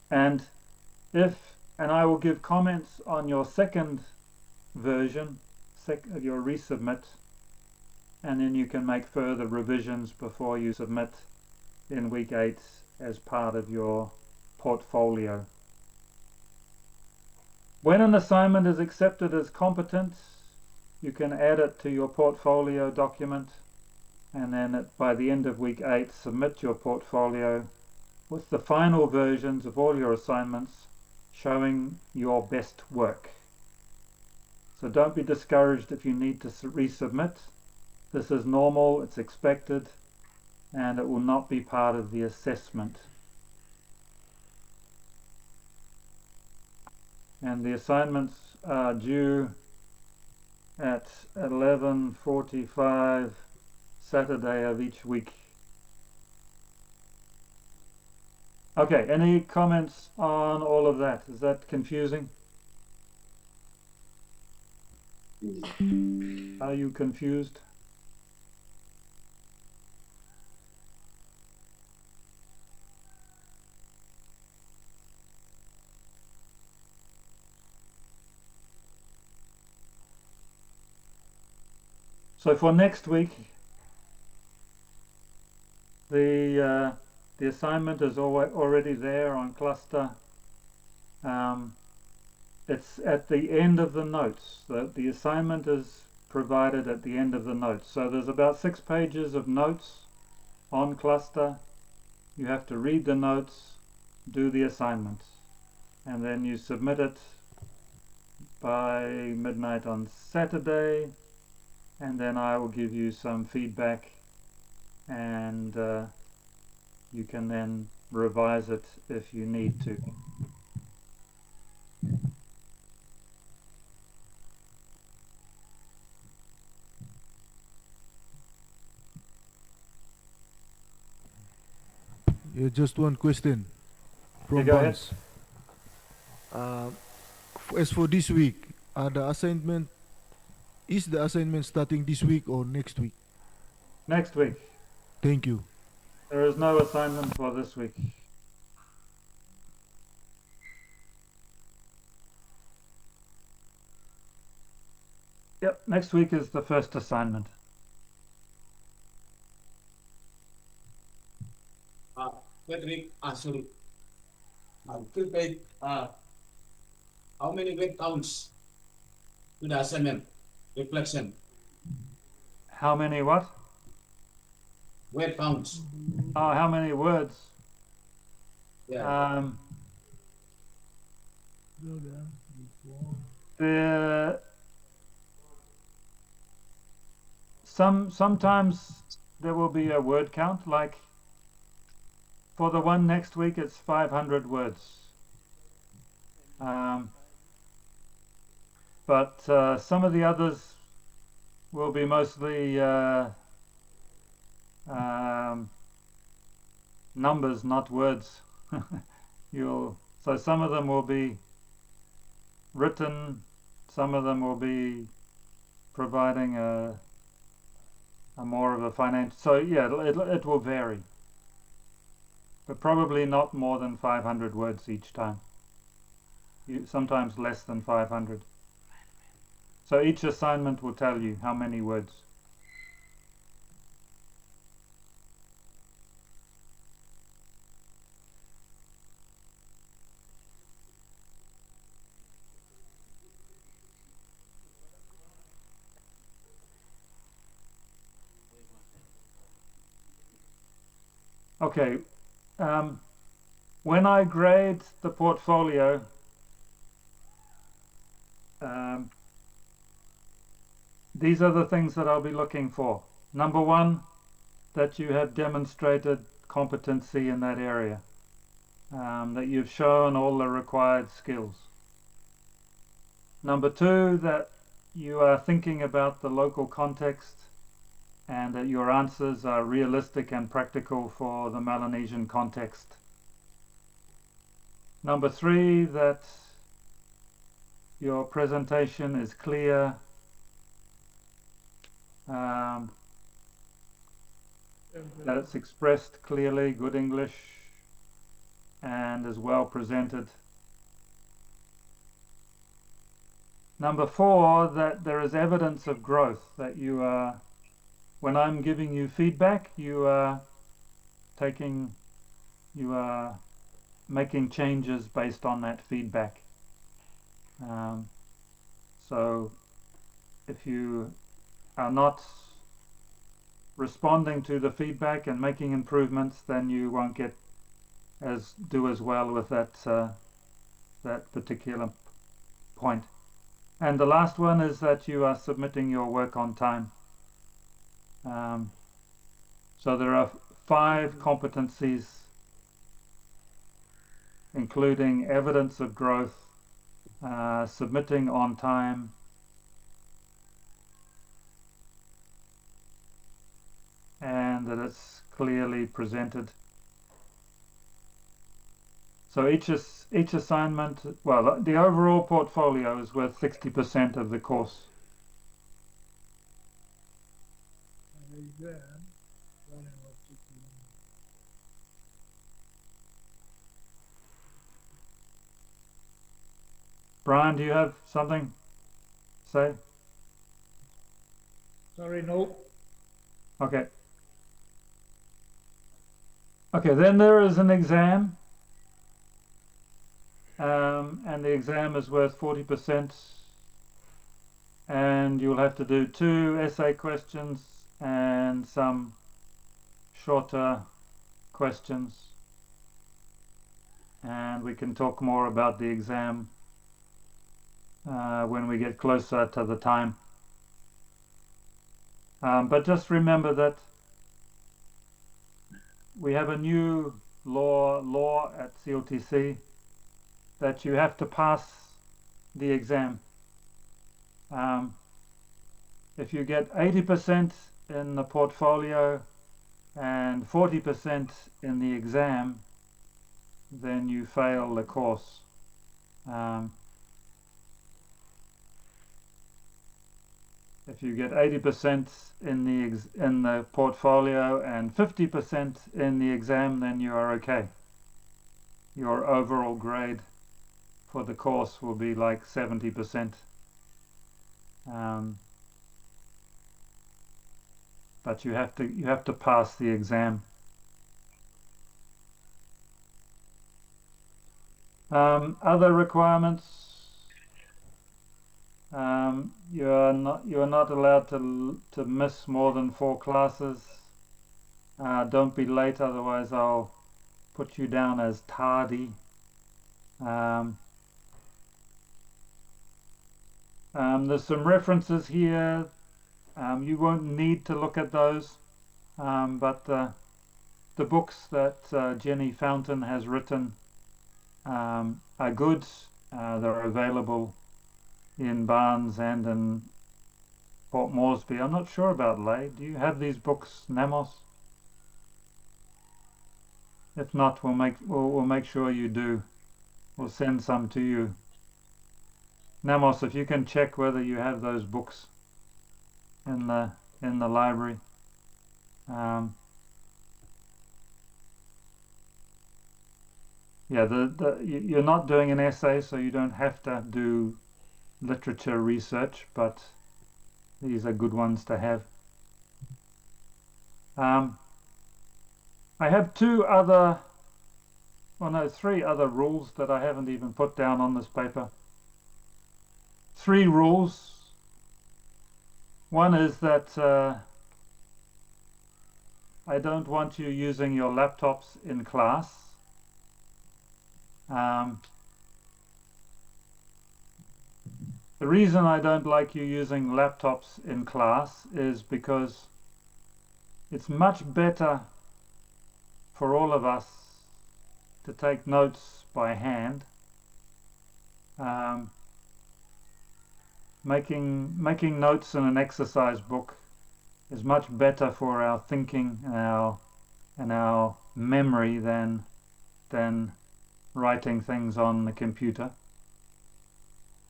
Speaker 1: And I will give comments on your second version, your resubmit, and then you can make further revisions before you submit in week 8 as part of your portfolio. When an assignment is accepted as competent, you can add it to your portfolio document, and then by the end of week 8 submit your portfolio with the final versions of all your assignments showing your best work. So don't be discouraged if you need to resubmit. This is normal, it's expected, and it will not be part of the assessment. And the assignments are due at 11:45 Saturday of each week. Okay, any comments on all of that? Is that confusing? Are you confused? So for next week, the assignment is already there on cluster. It's at the end of the notes. The assignment is provided at the end of the notes. So there's about 6 pages of notes on cluster. You have to read the notes, do the assignment, and then you submit it by midnight on Saturday, and then I will give you some feedback, and you can then revise it if you need to.
Speaker 5: Yeah, just one question from
Speaker 1: go ahead.
Speaker 5: Vance. As for this week, is the assignment starting this week or next week?
Speaker 1: Next week.
Speaker 5: Thank you.
Speaker 1: There is no assignment for this week. Yep, next week is the first assignment.
Speaker 2: Patrick, sorry. Prepaid, how many word counts to the assignment reflection?
Speaker 1: How many what?
Speaker 2: Word counts.
Speaker 1: Oh, how many words?
Speaker 2: Yeah.
Speaker 1: Sometimes there will be a word count, like for the one next week it's 500 words. But some of the others will be mostly numbers, not words. So some of them will be written, some of them will be providing a more of a financial. So yeah, it will vary, but probably not more than 500 words each time. Sometimes less than 500. So each assignment will tell you how many words. Okay, when I grade the portfolio, these are the things that I'll be looking for. Number one, that you have demonstrated competency in that area, that you've shown all the required skills. Number two, that you are thinking about the local context and that your answers are realistic and practical for the Melanesian context. Number three, that your presentation is clear, that it's expressed clearly, good English, and is well presented. Number four, that there is evidence of growth, that you are, when I'm giving you feedback, you are making changes based on that feedback. So if you are not responding to the feedback and making improvements, then you won't do as well with that particular point. And the last one is that you are submitting your work on time. So there are 5 competencies, including evidence of growth, submitting on time, and that it's clearly presented. So each assignment, well, the overall portfolio is worth 60% of the course. Brian, do you have something to say?
Speaker 8: Sorry, no.
Speaker 1: Okay. Okay, then there is an exam, and the exam is worth 40%, and you'll have to do 2 essay questions and some shorter questions, and we can talk more about the exam when we get closer to the time. But just remember that we have a new law at CLTC that you have to pass the exam. If you get 80% in the portfolio and 40% in the exam, then you fail the course. If you get 80% in the portfolio and 50% in the exam, then you are okay. Your overall grade for the course will be like 70%. But you have to pass the exam. Other requirements. You are not allowed to miss more than 4 classes. Don't be late, otherwise I'll put you down as tardy. There's some references here. You won't need to look at those, but the books that Jenny Fountain has written are good. They're available in Barnes and in Port Moresby. I'm not sure about Lay. Do you have these books, Namos? If not, we'll make sure you do. We'll send some to you. Namos, if you can check whether you have those books in the library. Yeah, you're not doing an essay, so you don't have to do literature research, but these are good ones to have. I have 3 other rules that I haven't even put down on this paper. 3 rules. One is that I don't want you using your laptops in class. The reason I don't like you using laptops in class is because it's much better for all of us to take notes by hand. Making notes in an exercise book is much better for our thinking and our memory than writing things on the computer.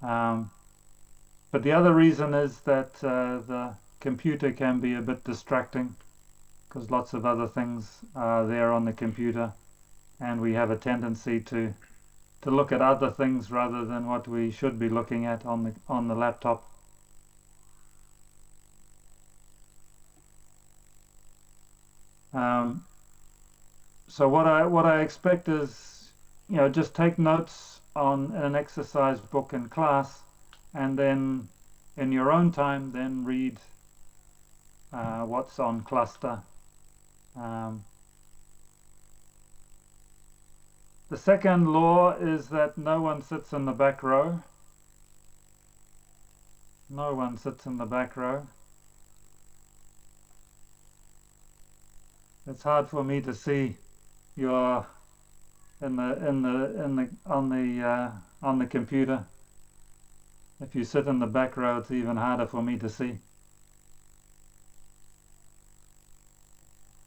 Speaker 1: But the other reason is that the computer can be a bit distracting because lots of other things are there on the computer, and we have a tendency to look at other things rather than what we should be looking at on the laptop. So what I expect is, just take notes on an exercise book in class, and then in your own time then read what's on cluster. The second law is that no one sits in the back row. No one sits in the back row. It's hard for me to see your on the computer. If you sit in the back row, it's even harder for me to see.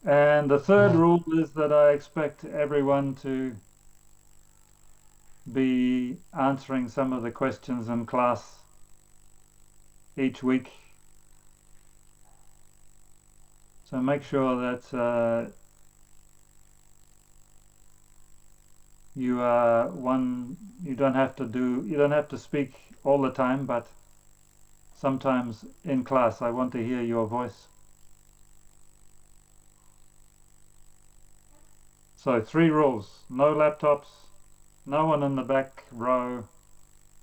Speaker 1: And the third rule is that I expect everyone to be answering some of the questions in class each week. So make sure that you are you don't have to speak all the time, but sometimes in class I want to hear your voice. So 3 rules: no laptops, no one in the back row,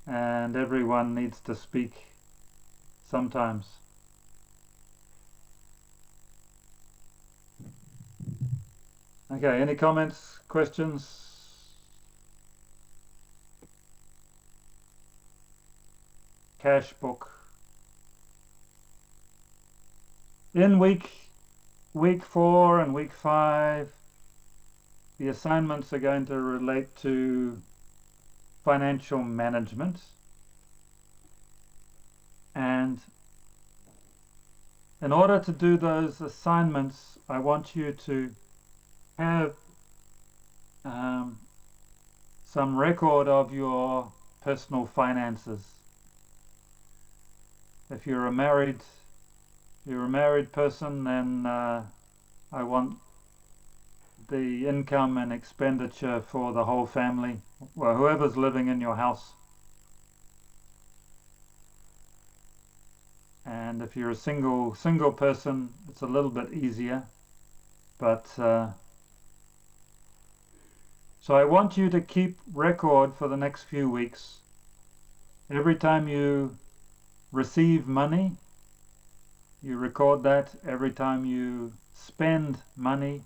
Speaker 1: and everyone needs to speak sometimes. Okay, any comments, questions? Cash book. In week 4 and week 5, the assignments are going to relate to financial management, and in order to do those assignments, I want you to have some record of your personal finances. If you're a married person, then I want the income and expenditure for the whole family, well, whoever's living in your house. And if you're a single person, it's a little bit easier, but so I want you to keep record for the next few weeks. Every time you receive money, you record that. Every time you spend money,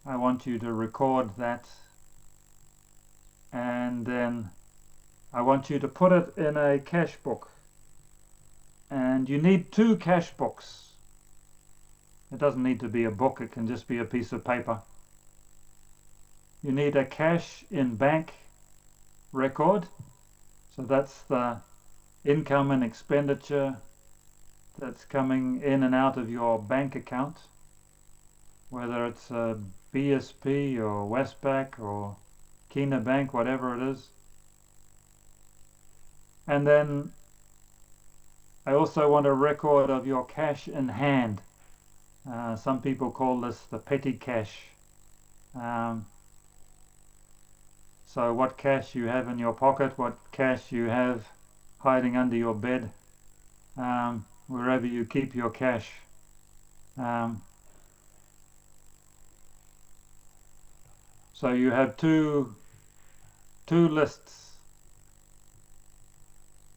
Speaker 1: I want you to record that. And then I want you to put it in a cash book. And you need 2 cash books. It doesn't need to be a book, it can just be a piece of paper. You need a cash in bank record. So that's the income and expenditure that's coming in and out of your bank account, whether it's a BSP or Westpac or Kina Bank, whatever it is. And then I also want a record of your cash in hand. Some people call this the petty cash. So what cash you have in your pocket, what cash you have hiding under your bed, wherever you keep your cash. So you have two lists.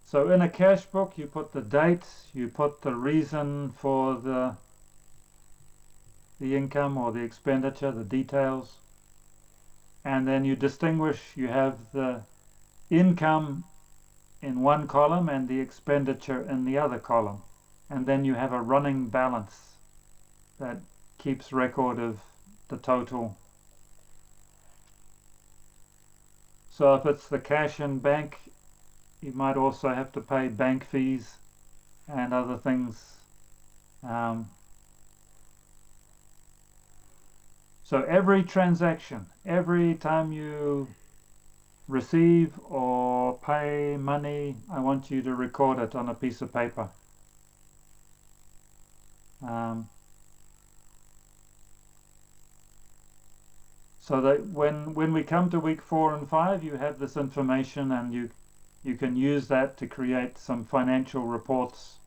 Speaker 1: So in a cash book, you put the date, you put the reason for the income or the expenditure, the details, and then you distinguish. You have the income in one column and the expenditure in the other column, and then you have a running balance that keeps record of the total. So if it's the cash in bank, you might also have to pay bank fees and other things. So every transaction, every time you receive or pay money, I want you to record it on a piece of paper. So that when we come to week 4 and 5, you have this information, and you can use that to create some financial reports.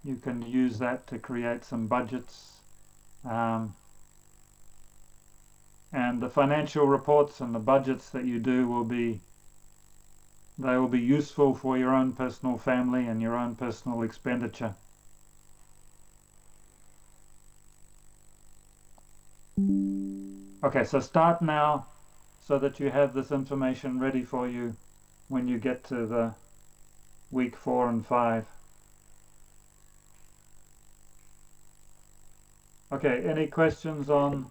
Speaker 1: You can use that to create some budgets. And the financial reports and the budgets that you do will be useful for your own personal family and your own personal expenditure. Okay, so start now so that you have this information ready for you when you get to the week 4 and 5. Okay, any questions on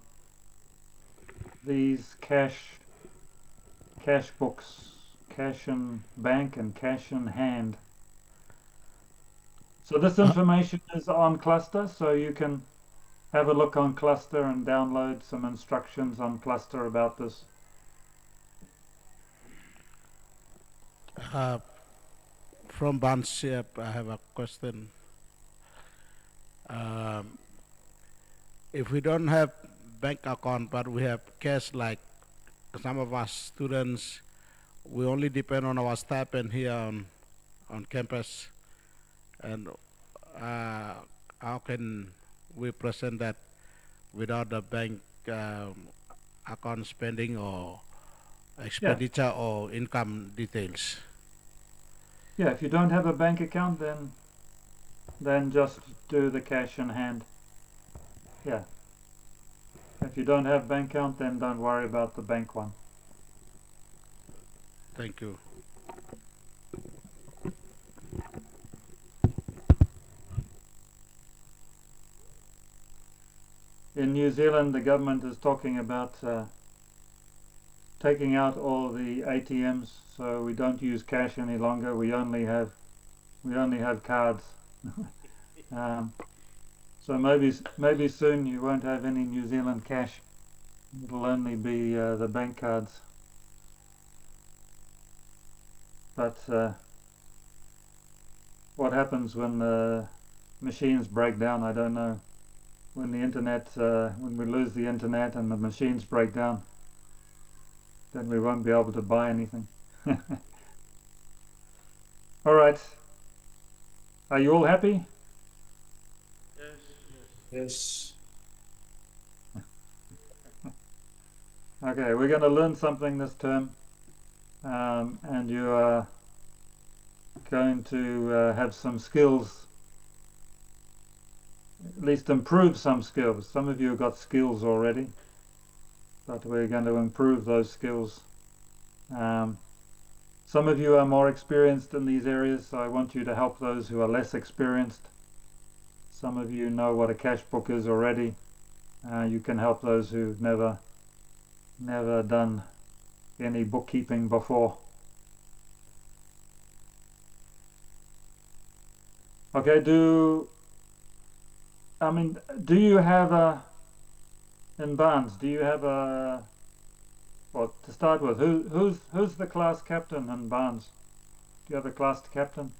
Speaker 1: these cash books, cash in bank and cash in hand? So this information is on Cluster, so you can have a look on Cluster and download some instructions on Cluster about this.
Speaker 6: From Banship, I have a question. If we don't have bank account, but we have cash, like some of us students, we only depend on our stipend here on campus. And how can we present that without the bank account spending or expenditure or income details?
Speaker 1: Yeah, if you don't have a bank account, then just do the cash in hand. Yeah. If you don't have bank account, then don't worry about the bank one.
Speaker 6: Thank you.
Speaker 1: In New Zealand, the government is talking about taking out all the ATMs, so we don't use cash any longer. We only have cards. So maybe soon you won't have any New Zealand cash. It'll only be the bank cards. But what happens when the machines break down, I don't know. When the internet, when we lose the internet and the machines break down, then we won't be able to buy anything. All right. Are you all happy?
Speaker 2: Yes.
Speaker 1: Okay, we're going to learn something this term, and you are going to have some skills, at least improve some skills. Some of you have got skills already, but we're going to improve those skills. Some of you are more experienced in these areas, so I want you to help those who are less experienced. Some of you know what a cash book is already. You can help those who've never done any bookkeeping before. Okay, do you have in Barnes, do you have well, to start with, who's the class captain in Barnes? Do you have a class captain?